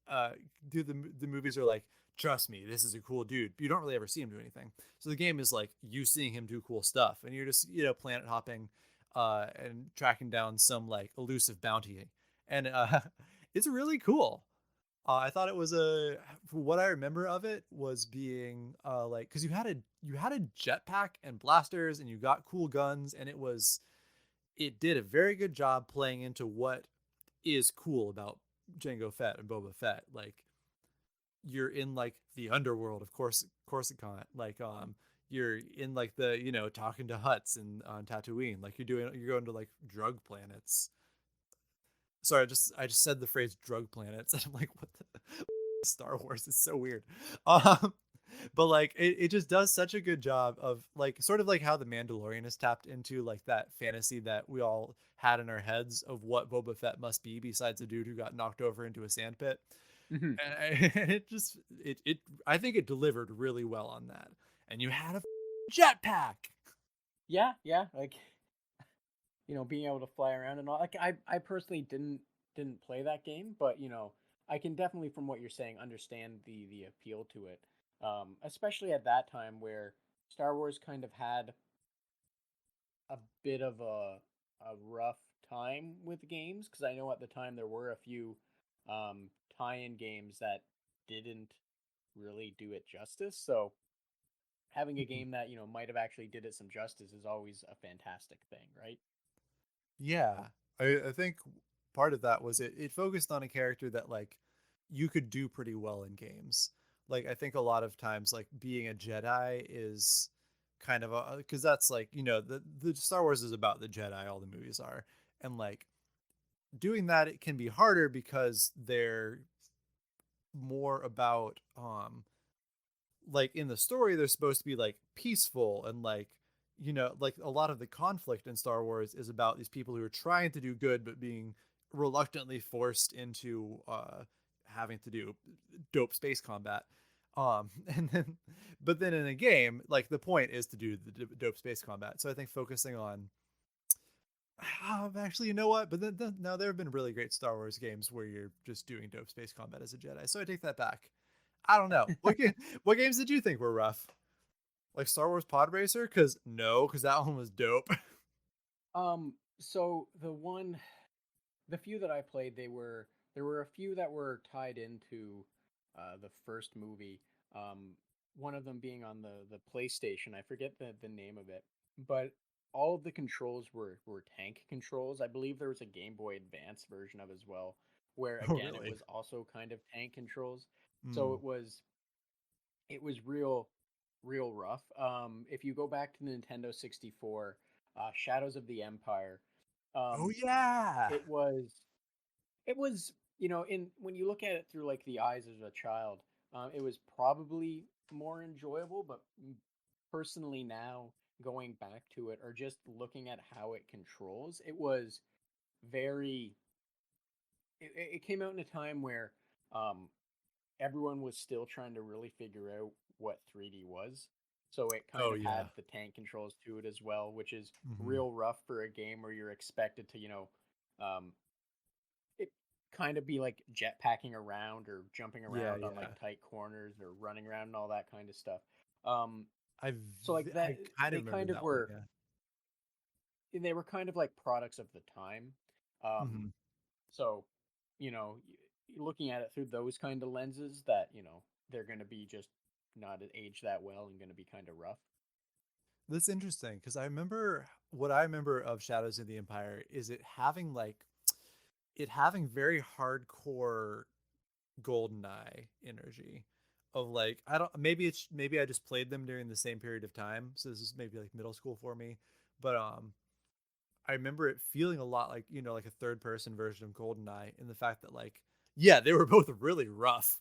uh dude the movies are like, trust me, this is a cool dude, but you don't really ever see him do anything. So the game is like you seeing him do cool stuff, and you're just planet hopping and tracking down some like elusive bounty, and it's really cool. I thought it was what I remember of it was being like, because you had a jetpack and blasters and you got cool guns, and it did a very good job playing into what is cool about Jango Fett and Boba Fett. Like you're in like the underworld of course Coruscant. Like you're in like the talking to huts and on Tatooine. Like you're going to like drug planets. Sorry, I just said the phrase drug planets and I'm like, what the Star Wars is so weird. Um but like it just does such a good job of like sort of like how the Mandalorian is tapped into like that fantasy that we all had in our heads of what Boba Fett must be besides a dude who got knocked over into a sandpit. Hmm. And it I think it delivered really well on that. And you had a jetpack. Yeah, yeah, like being able to fly around and all. Like I personally didn't play that game, but I can definitely, from what you're saying, understand the appeal to it. Especially at that time where Star Wars kind of had a bit of a rough time with games, because I know at the time there were a few tie-in games that didn't really do it justice. So having a game that might have actually did it some justice is always a fantastic thing, right? Yeah. I think part of that was it focused on a character that like you could do pretty well in games. Like I think a lot of times like being a Jedi is kind of a, because that's like, the Star Wars is about the Jedi, all the movies are. And like doing that it can be harder because they're more about like in the story they're supposed to be like peaceful and like like a lot of the conflict in Star Wars is about these people who are trying to do good but being reluctantly forced into having to do dope space combat. And then, but then in a game, like the point is to do the dope space combat. So I think focusing on, actually, you know what? But then now there have been really great Star Wars games where you're just doing dope space combat as a Jedi. So I take that back. I don't know. What games did you think were rough? Like Star Wars Pod Racer? Because no, because that one was dope. So the few that I played, there were a few that were tied into the first movie. Um, one of them being on the PlayStation. I forget the name of it, but all of the controls were tank controls. I believe there was a Game Boy Advance version of as well, where Oh, again it really? was also kind of tank controls. So Mm. it was real rough. If you go back to the Nintendo 64, Shadows of the Empire, Oh um, yeah. it was it was, in when you look at it through like the eyes of a child, it was probably more enjoyable. But personally, now going back to it or just looking at how it controls, it was very. It came out in a time where um, everyone was still trying to really figure out what 3D was. So it kind Oh of yeah. had the tank controls to it as well, which is Hmm. real rough for a game where you're expected to, um, it kind of be like jetpacking around or jumping Yeah, around on like yeah. tight corners or running around and all that kind of stuff. Um, I so like that, I kind of they remember kind of that one. were Yeah. they were kind of like products of the time. Um, Hmm. so looking at it through those kind of lenses, that they're going to be just not aged that well and going to be kind of rough. That's interesting because I remember what I remember of Shadows of the Empire is it having very hardcore GoldenEye energy of like I don't maybe I just played them during the same period of time, so this is maybe like middle school for me, but I remember it feeling a lot like like a third person version of GoldenEye in the fact that like yeah they were both really rough.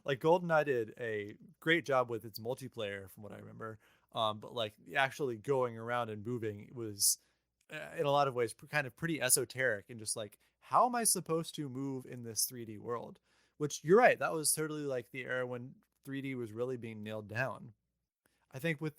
Like GoldenEye did a great job with its multiplayer from what I remember, but like actually going around and moving was in a lot of ways kind of pretty esoteric and just like how am I supposed to move in this 3D world? Which you're right, that was totally like the era when 3D was really being nailed down. I think with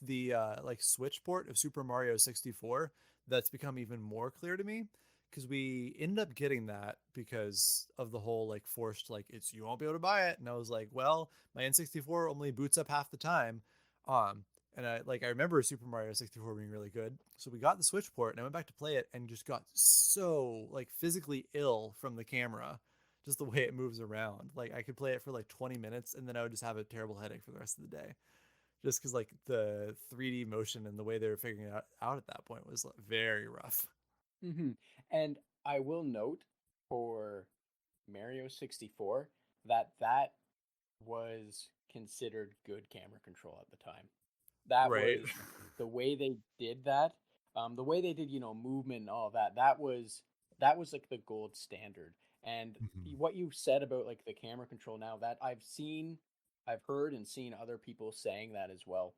the like Switch port of Super Mario 64, that's become even more clear to me because we ended up getting that because of the whole like forced like it's you won't be able to buy it, and I was like, well, my N64 only boots up half the time, um, and I remember Super Mario 64 being really good, so we got the Switch port and I went back to play it and just got so like physically ill from the camera. Just the way it moves around. Like I could play it for like 20 minutes and then I would just have a terrible headache for the rest of the day just because like the 3D motion and the way they were figuring it out at that point was like, very rough. Hmm. And I will note for Mario 64 that was considered good camera control at the time. That Right. was the way they did that. The way they did, movement and all that. That was like the gold standard. And Mhm. what you said about like the camera control now, that I've heard and seen other people saying that as well.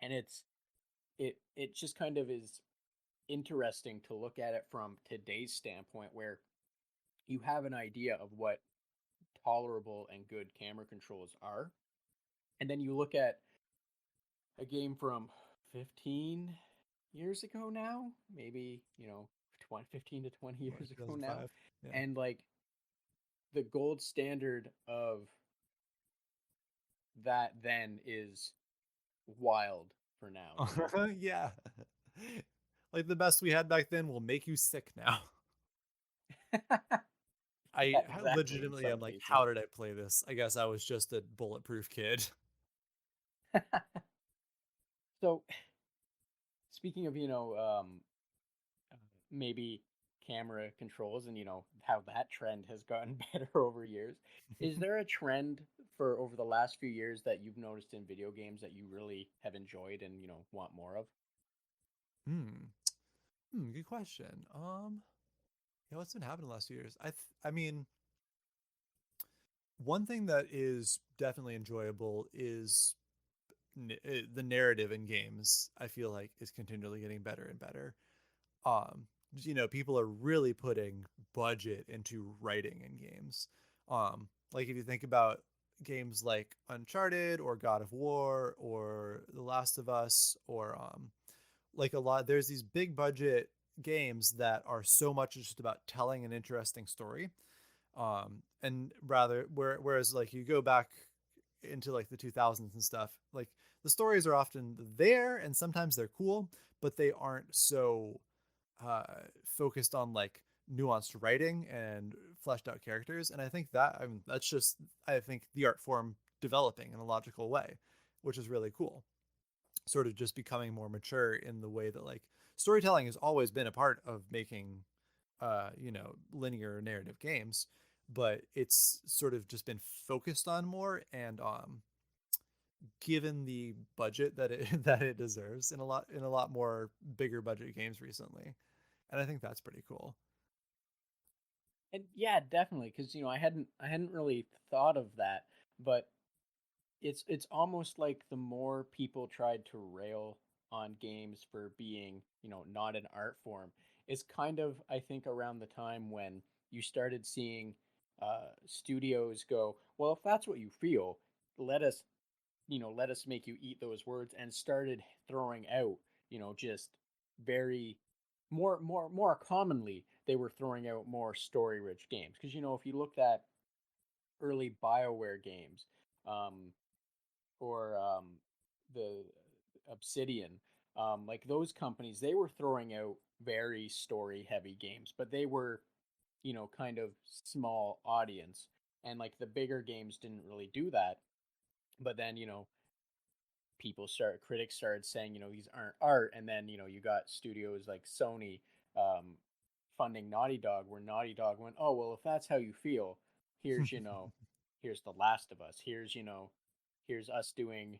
And it just kind of is interesting to look at it from today's standpoint, where you have an idea of what tolerable and good camera controls are, and then you look at a game from 15 years ago now, maybe 20, 15 to 20 What, years ago now, 2005? Yeah. and like the gold standard of that then is wild for now. Yeah. Like the best we had back then will make you sick now. Yeah, I exactly, in legitimately some am like, cases. how did I play this? I guess I was just a bulletproof kid. So speaking of uh, maybe camera controls and how that trend has gotten better over years, is there a trend for over the last few years that you've noticed in video games that you really have enjoyed and want more of? Hmm. Good question. Yeah, what's been happening the last few years? I mean, one thing that is definitely enjoyable is the narrative in games. I feel like is continually getting better and better. people are really putting budget into writing in games. Like if you think about games like Uncharted or God of War or The Last of Us or like a lot, there's these big budget games that are so much just about telling an interesting story. And rather whereas like you go back into like the 2000s and stuff, like the stories are often there and sometimes they're cool, but they aren't so uh, focused on like nuanced writing and fleshed out characters. And I think that, I mean, that's just, I think the art form developing in a logical way, which is really cool. Sort of just becoming more mature in the way that like storytelling has always been a part of making, linear narrative games, but it's sort of just been focused on more and given the budget that it that it deserves in a lot more bigger budget games recently, and I think that's pretty cool. And yeah, definitely, because I hadn't really thought of that, but it's almost like the more people tried to rail on games for being, not an art form, is kind of, I think, around the time when you started seeing studios go, well, if that's what you feel, let us, let us make you eat those words, and started throwing out, just very more commonly, they were throwing out more story rich games. Because if you looked at early BioWare games, um, or the Obsidian, like those companies, they were throwing out very story heavy games, but they were, kind of small audience. And like the bigger games didn't really do that. But then, critics started saying, these aren't art. And then, you got studios like Sony funding Naughty Dog, where Naughty Dog went, oh, well, if that's how you feel, here's, here's The Last of Us. Here's us doing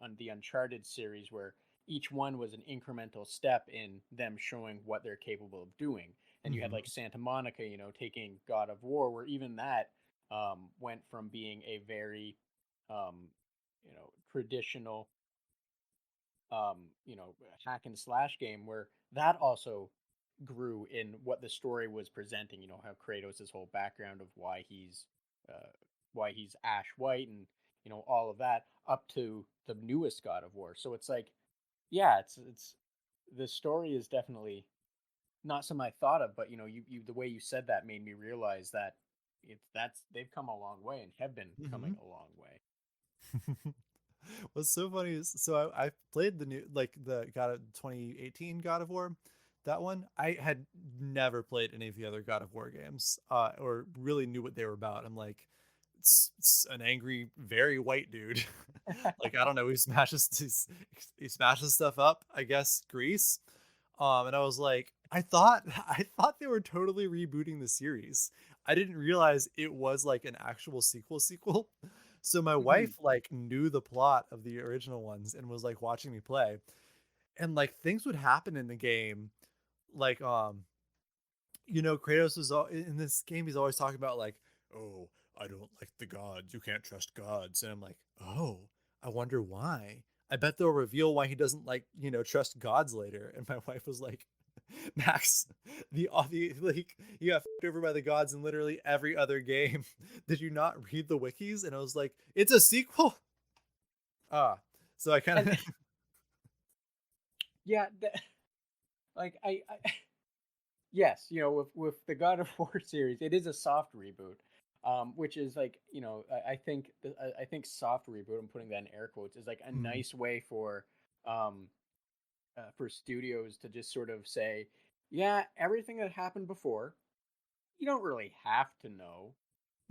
on the Uncharted series, where each one was an incremental step in them showing what they're capable of doing. And you had Hmm. like Santa Monica, taking God of War, where even that went from being a very, traditional, hack and slash game, where that also grew in what the story was presenting. How Kratos' whole background of uh, why he's Ash White, and all of that, up to the newest God of War. So it's like, yeah, it's the story is definitely not something I thought of, but you the way you said that made me realize that that's they've come a long way and have been coming Hmm. a long way. What's so funny is, so I played the new, like the God of 2018 God of War, that one. I had never played any of the other God of War games, or really knew what they were about. I'm like, it's an angry, very white dude. Like I don't know, he smashes stuff up. I guess Greece. And I was like, I thought they were totally rebooting the series. I didn't realize it was like an actual sequel. So my Hmm. wife like knew the plot of the original ones and was like watching me play. And like things would happen in the game, like Kratos was in this game. He's always talking about like, oh, I don't like the gods. You can't trust gods. And I'm like, oh, I wonder why. I bet they'll reveal why he doesn't like trust gods later. And my wife was like, Max, the like you got fucked over by the gods in literally every other game. Did you not read the wikis? And I was like, it's a sequel. Ah, so I kind And of. yeah, like yes, with the God of War series, it is a soft reboot, which is like, I think soft reboot, I'm putting that in air quotes, is like a Mm-hmm. nice way um for studios to just sort of say, yeah, everything that happened before, you don't really have to know,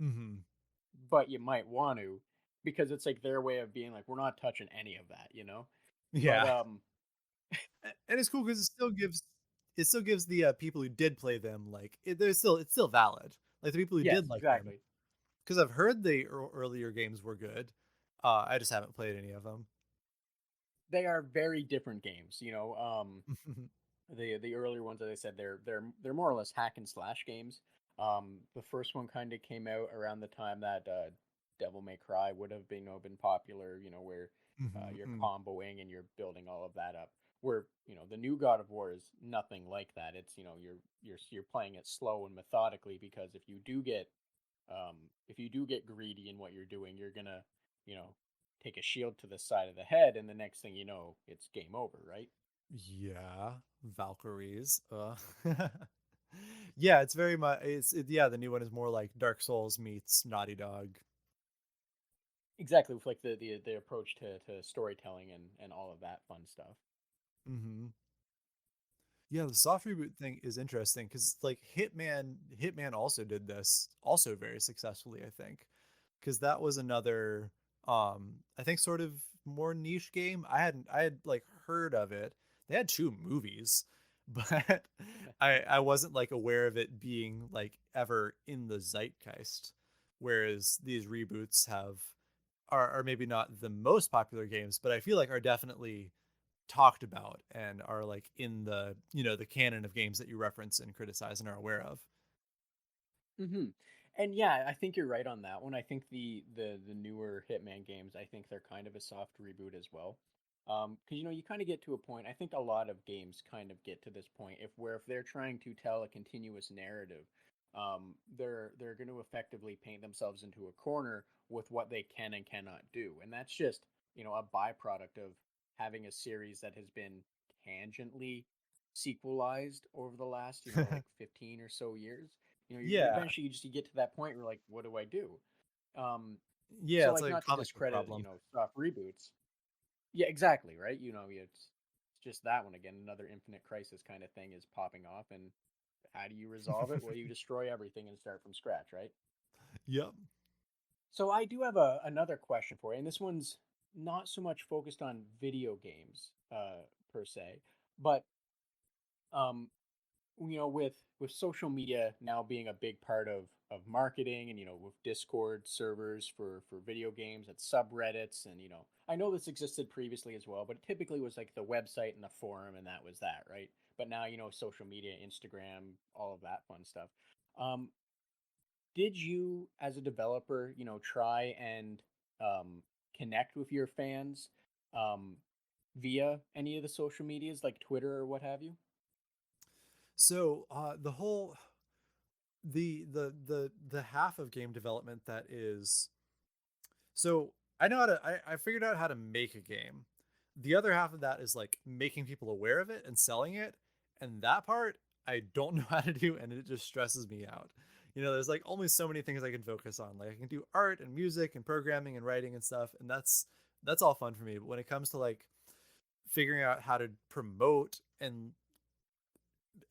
Mm-hmm. but you might want to, because it's like their way of being like, we're not touching any of that. But Yeah. And it's cool because it still gives the people who did play them like it's still valid. Like the people who yes, did like them, exactly. because I've heard the earlier games were good. I just haven't played any of them. They are very different games. The earlier ones, as I said, they're more or less hack and slash games. The first one kind of came out around the time that Devil May Cry would have been popular. Where you're Mm-hmm. comboing and you're building all of that up. where the new God of War is nothing like that. It's you're playing it slow and methodically, because if you do get greedy in what you're doing, you're gonna you know take a shield to the side of the head, and the next thing you know, it's game over, right? Yeah, Valkyries. Yeah, it's very much yeah, the new one is more like Dark Souls meets Naughty Dog. Exactly, with like the approach to storytelling and all of that fun stuff. Mhm. Yeah, the soft reboot thing is interesting cuz like Hitman also did this also very successfully, I think. Cuz that was another I think sort of more niche game. I had like heard of it. They had two movies, but I wasn't like aware of it being like ever in the zeitgeist, whereas these reboots are maybe not the most popular games, but I feel like are definitely talked about and are like in the the canon of games that you reference and criticize and are aware of. Hmm. And yeah, I think you're right on that one. I think the newer Hitman games, I think they're kind of a soft reboot as well. Because you kind of get to a point. I think a lot of games kind of get to this point if they're trying to tell a continuous narrative, they're going to effectively paint themselves into a corner with what they can and cannot do, and that's just a byproduct of having a series that has been tangentially sequelized over the last like 15 or so years. You Yeah. eventually you get to that point where you're like, what do I do? Um, Yeah, so it's like, like a not to comic book discredit, problem. soft reboots. Yeah, exactly, right? It's just that one again, another Infinite Crisis kind of thing is popping off, and how do you resolve it? Well, you destroy everything and start from scratch, right? Yep. So I do have another question for you, and this one's not so much focused on video games, per se, but um, with social media now being a big part of marketing, and with Discord servers for video games and subreddits, and I know this existed previously as well, but it typically was like the website and the forum, and that was that, right? But now social media, Instagram, all of that fun stuff. um did you, as a developer, try and um connect with your fans um via any of the social medias like Twitter or what have you? So the whole the half of game development that is so I know how to I figured out how to make a game. The other half of that is like making people aware of it and selling it. And that part I don't know how to do and it just stresses me out. There's like only so many things I can focus on. Like I can do art and music and programming and writing and stuff, and that's all fun for me. But when it comes to like figuring out how to promote and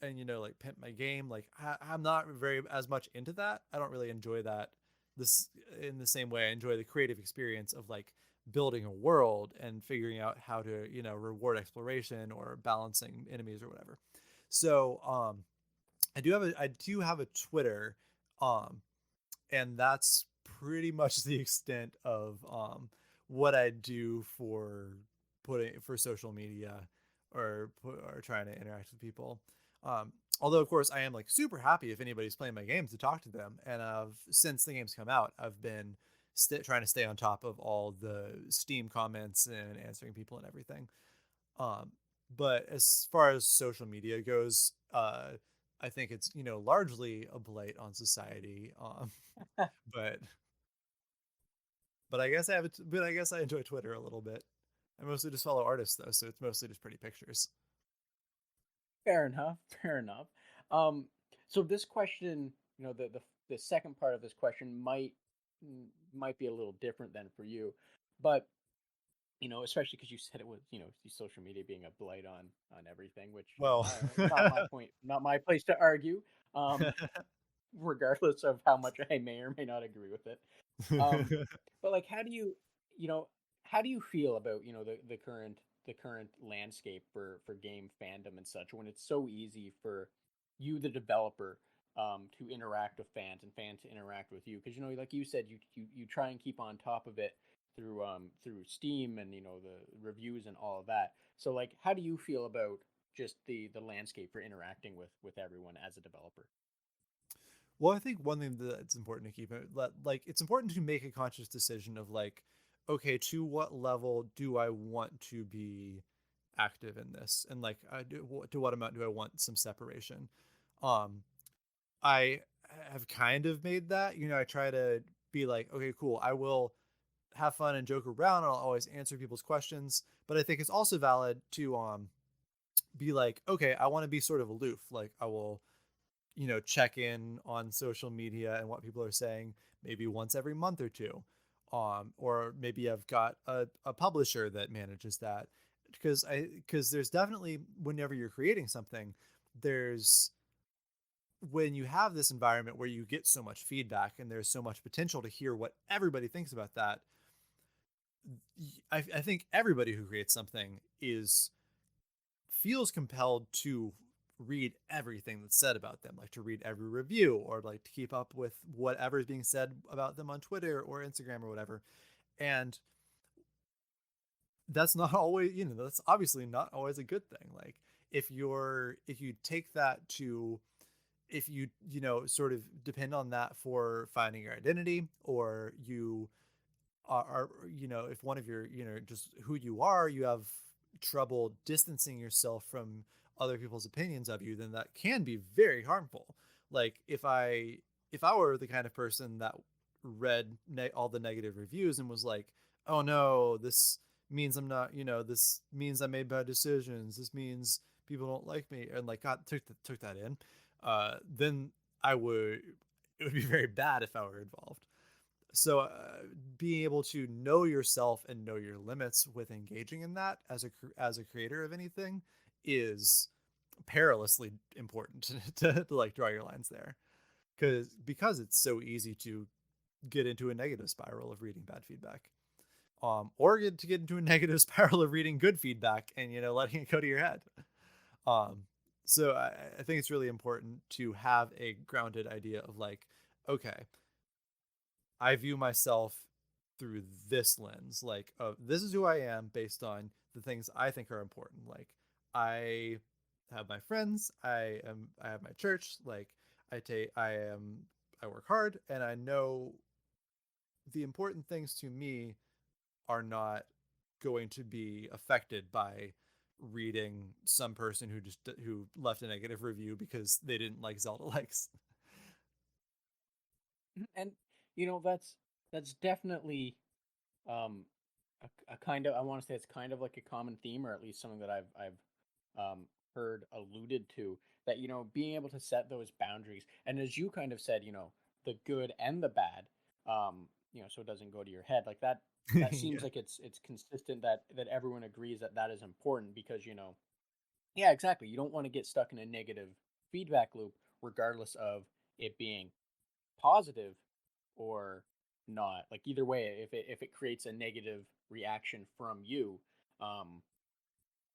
like pimp my game, like I'm not very as much into that. I don't really enjoy that this in the same way I enjoy the creative experience of like building a world and figuring out how to reward exploration or balancing enemies or whatever. So I do have a Twitter, um and that's pretty much the extent of what I do for putting for social media or trying to interact with people. Although of course I am like super happy if anybody's playing my games to talk to them, and I've since the games come out I've been trying to stay on top of all the Steam comments and answering people and everything. Um, but as far as social media goes, I think it's largely a blight on society. But but I guess I enjoy Twitter a little bit. I mostly just follow artists though, so it's mostly just pretty pictures. Fair enough. Fair enough. Um, so this question, the second part of this question might be a little different than for you, but especially because you said it was, social media being a blight on everything, which Well, not my point, not my place to argue. Um, Regardless of how much I may or may not agree with it. Um, but like, you know, how do you feel about the current landscape for game fandom and such, when it's so easy for you, the developer, to interact with fans and fans to interact with you? Because like you said, you try and keep on top of it through Steam and the reviews and all of that. So like, how do you feel about just the landscape for interacting with everyone as a developer? well, I think one thing that's important to keep it like it's important to make a conscious decision of like, okay, to what level do I want to be active in this, and like to what amount do I want some separation. um I have kind of made that, I try to be like, okay, cool, I will have fun and joke around, and I'll always answer people's questions, but I think it's also valid to be like, okay, I want to be sort of aloof. Like I will, check in on social media and what people are saying maybe once every month or two. Or maybe I've got a publisher that manages that, because there's definitely, whenever you're creating something, there's when you have this environment where you get so much feedback and there's so much potential to hear what everybody thinks about that. I think everybody who creates something is feels compelled to read everything that's said about them, like to read every review, or like to keep up with whatever is being said about them on Twitter or Instagram or whatever. And that's not always, that's obviously not always a good thing. Like if you take that to, if you, sort of depend on that for finding your identity, or you are, if one of your, just who you are, you have trouble distancing yourself from other people's opinions of you, then that can be very harmful. Like if I were the kind of person that read all the negative reviews and was like, oh no, this means I'm not, this means I made bad decisions, this means people don't like me, and like God took that in, then I would, it would be very bad if I were involved. So being able to know yourself and know your limits with engaging in that as a creator of anything is perilously important to like draw your lines there, because it's so easy to get into a negative spiral of reading bad feedback, or get into a negative spiral of reading good feedback and letting it go to your head. um so I think it's really important to have a grounded idea of like, okay, I view myself through this lens, like, this is who I am based on the things I think are important. Like, I have my friends, I have my church, like, I work hard, and I know the important things to me are not going to be affected by reading some person who left a negative review because they didn't like Zelda likes. And that's definitely um a kind of, I want to say it's kind of like a common theme, or at least something that I've heard alluded to, that being able to set those boundaries, and as you kind of said, the good and the bad, so it doesn't go to your head like that. That seems Yeah. like it's consistent, that everyone agrees that that is important, because yeah, exactly, you don't want to get stuck in a negative feedback loop, regardless of it being positive or not. Like either way, if it creates a negative reaction from you, um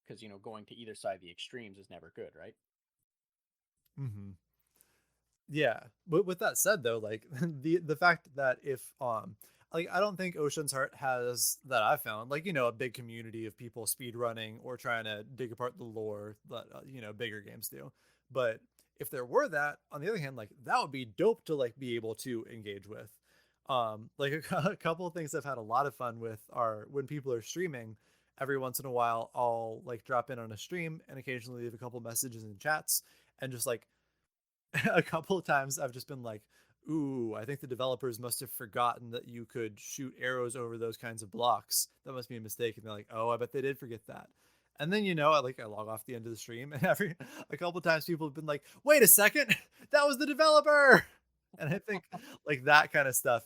because going to either side of the extremes is never good, right? Hmm. Yeah, but with that said, though, like the fact that if like I don't think Ocean's Heart has, that I've found, like, a big community of people speed running or trying to dig apart the lore that bigger games do. But if there were that, on the other hand, like that would be dope to like be able to engage with. Like a couple of things I've had a lot of fun with are when people are streaming. Every once in a while, I'll like drop in on a stream and occasionally leave a couple messages in chats, and just like a couple of times I've just been like, ooh, I think the developers must have forgotten that you could shoot arrows over those kinds of blocks. That must be a mistake. And they're like, oh, I bet they did forget that. And then I log off the end of the stream, and a couple of times people have been like, wait a second, that was the developer. And I think like that kind of stuff,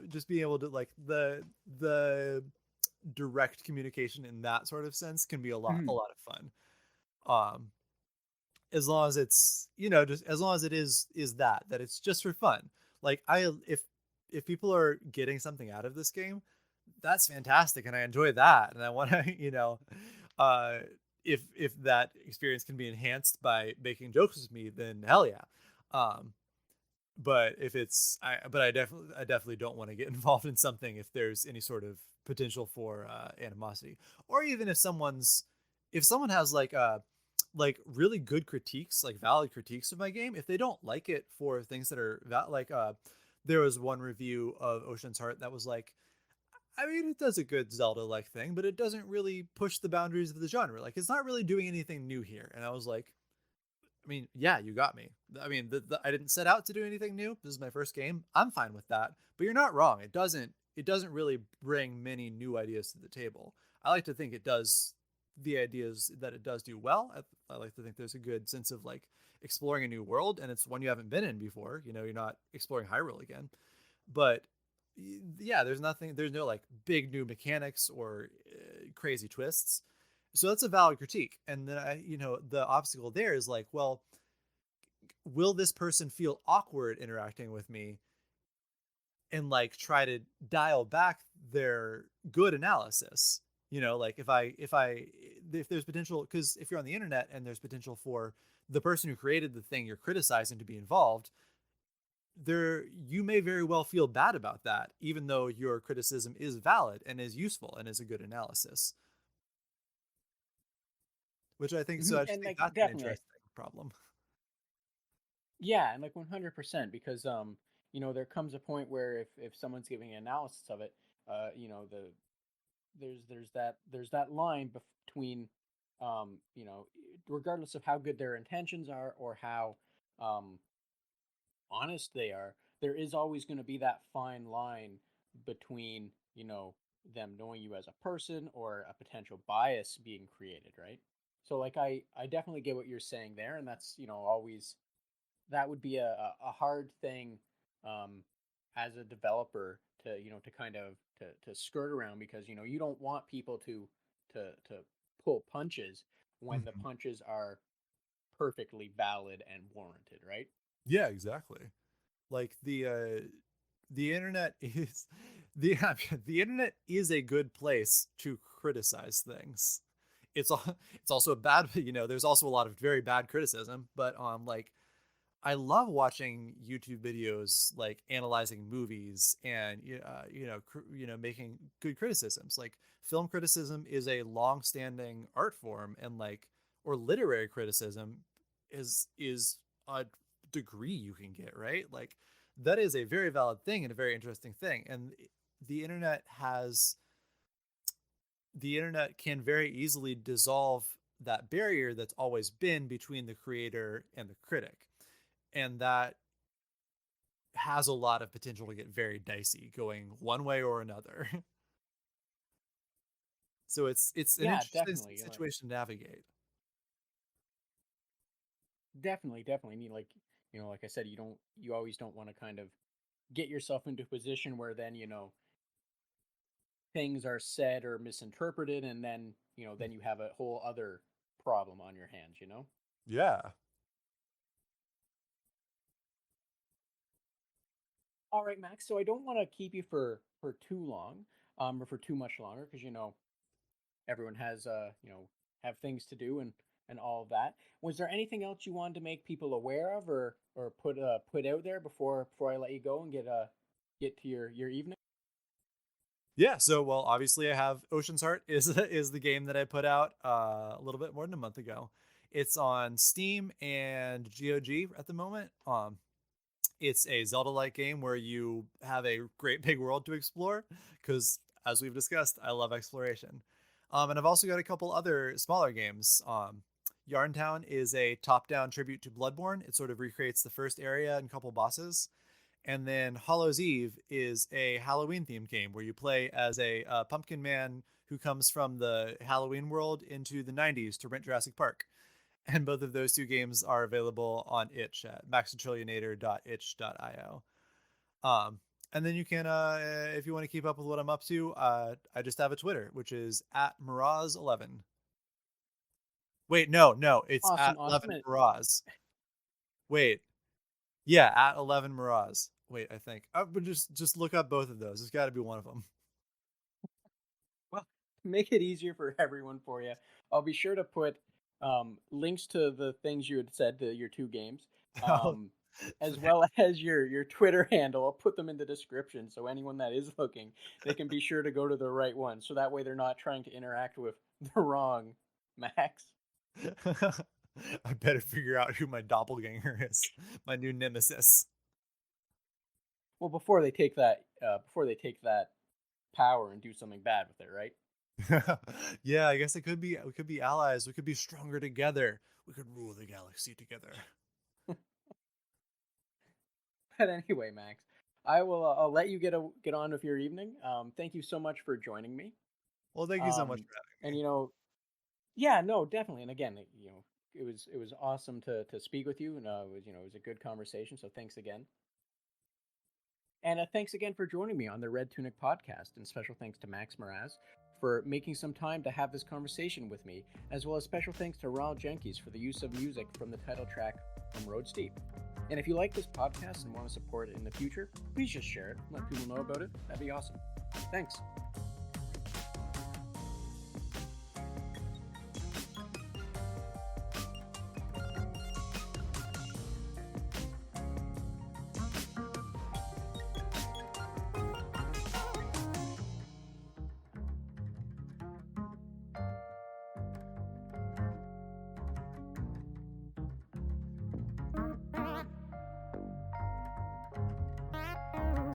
just being able to like the direct communication in that sort of sense can be a Mhm. lot of fun. Um, as long as it's, just as long as it is that it's just for fun. Like if people are getting something out of this game, that's fantastic, and I enjoy that, and I want to uh if that experience can be enhanced by making jokes with me, then hell yeah. But if it's I definitely don't want to get involved in something if there's any sort of potential for animosity, or even if someone has like really good critiques, like valid critiques of my game, if they don't like it for things that are like there was one review of Ocean's Heart that was like, I mean, it does a good Zelda-like thing, but it doesn't really push the boundaries of the genre. Like, it's not really doing anything new here. And I was like, I mean, yeah, you got me. I mean, I didn't set out to do anything new. This is my first game. I'm fine with that. But you're not wrong. It doesn't really bring many new ideas to the table. I like to think it does the ideas that it does do well. I like to think there's a good sense of like exploring a new world, and it's one you haven't been in before. You know, you're not exploring Hyrule again. But yeah, there's no like big new mechanics or crazy twists. So that's a valid critique. And then the obstacle there is like, well, will this person feel awkward interacting with me and like try to dial back their good analysis? Like if there's potential, because if you're on the internet and there's potential for the person who created the thing you're criticizing to be involved, there you may very well feel bad about that, even though your criticism is valid and is useful and is a good analysis. Which I think, so Mhm. I just And think like that's an definitely, interesting problem. yeah, and like 100% because there comes a point where if someone's giving an analysis of it, the there's that line between regardless of how good their intentions are or how um honest they are, there is always going to be that fine line between, them knowing you as a person or a potential bias being created, right? So like I definitely get what you're saying there, and that's, always that would be a hard thing um as a developer to, to kind of to skirt around, because, you don't want people to pull punches when the Mhm. punches are perfectly valid and warranted, right? Yeah, exactly. Like the internet is the the internet is a good place to criticize things. It's also a bad, there's also a lot of very bad criticism, but like I love watching YouTube videos like analyzing movies and making good criticisms. Like film criticism is a long-standing art form, and like or literary criticism is a degree you can get, right? Like that is a very valid thing and a very interesting thing. And the internet has the internet can very easily dissolve that barrier that's always been between the creator and the critic, and that has a lot of potential to get very dicey going one way or another. So it's an Yeah, interesting definitely. Like situation to navigate. definitely. I mean, like, like I said, you always don't want to kind of get yourself into a position where then, things are said or misinterpreted, and then, then you have a whole other problem on your hands. Yeah. All right, Max. So I don't want to keep you for too long, or for too much longer, because, everyone has have things to do and all of that. Was there anything else you wanted to make people aware of, or put out there before I let you go and get to your evening? Yeah, so well, obviously I have Ocean's Heart is is the game that I put out a little bit more than a month ago. It's on Steam and GOG at the moment. It's a Zelda-like game where you have a great big world to explore because, as we've discussed, I love exploration. And I've also got a couple other smaller games. Yarntown is a top-down tribute to Bloodborne. It sort of recreates the first area and couple bosses. And then Hollow's Eve is a Halloween themed game where you play as a pumpkin man who comes from the Halloween world into the 90s to rent Jurassic Park. And both of those two games are available on itch at maxtrillionator.itch.io. Um, and then you can, if you want to keep up with what I'm up to, I just have a Twitter, which is at Mraz11. Wait, no, it's at Awesome, awesome. 11 And Mraz. Wait, yeah, at 11 Mraz. Wait, I think. But just look up both of those. It's got to be one of them. well, to make it easier for everyone for you, I'll be sure to put links to the things you had said, to your two games, Oh, um, as well as your Twitter handle. I'll put them in the description, so anyone that is looking, they can be sure to go to the right one. So that way they're not trying to interact with the wrong Max. I better figure out who my doppelganger is. My new nemesis. Well, before they take that power and do something bad with it, right? Yeah, I guess we could be allies. We could be stronger together. We could rule the galaxy together. But anyway, Max, I'll let you get on with your evening. Thank you so much for joining me. Well, thank you so much Um, for having and me. yeah, no, definitely. And again, it was awesome to speak with you, and it was a good conversation. So thanks again. And thanks again for joining me on the Red Tunic podcast. And special thanks to Max Mraz for making some time to have this conversation with me, as well as special thanks to Ronald Jenkins for the use of music from the title track from Road Steep. And if you like this podcast and want to support it in the future, please just share it. Let people know about it. That'd be awesome. Thanks.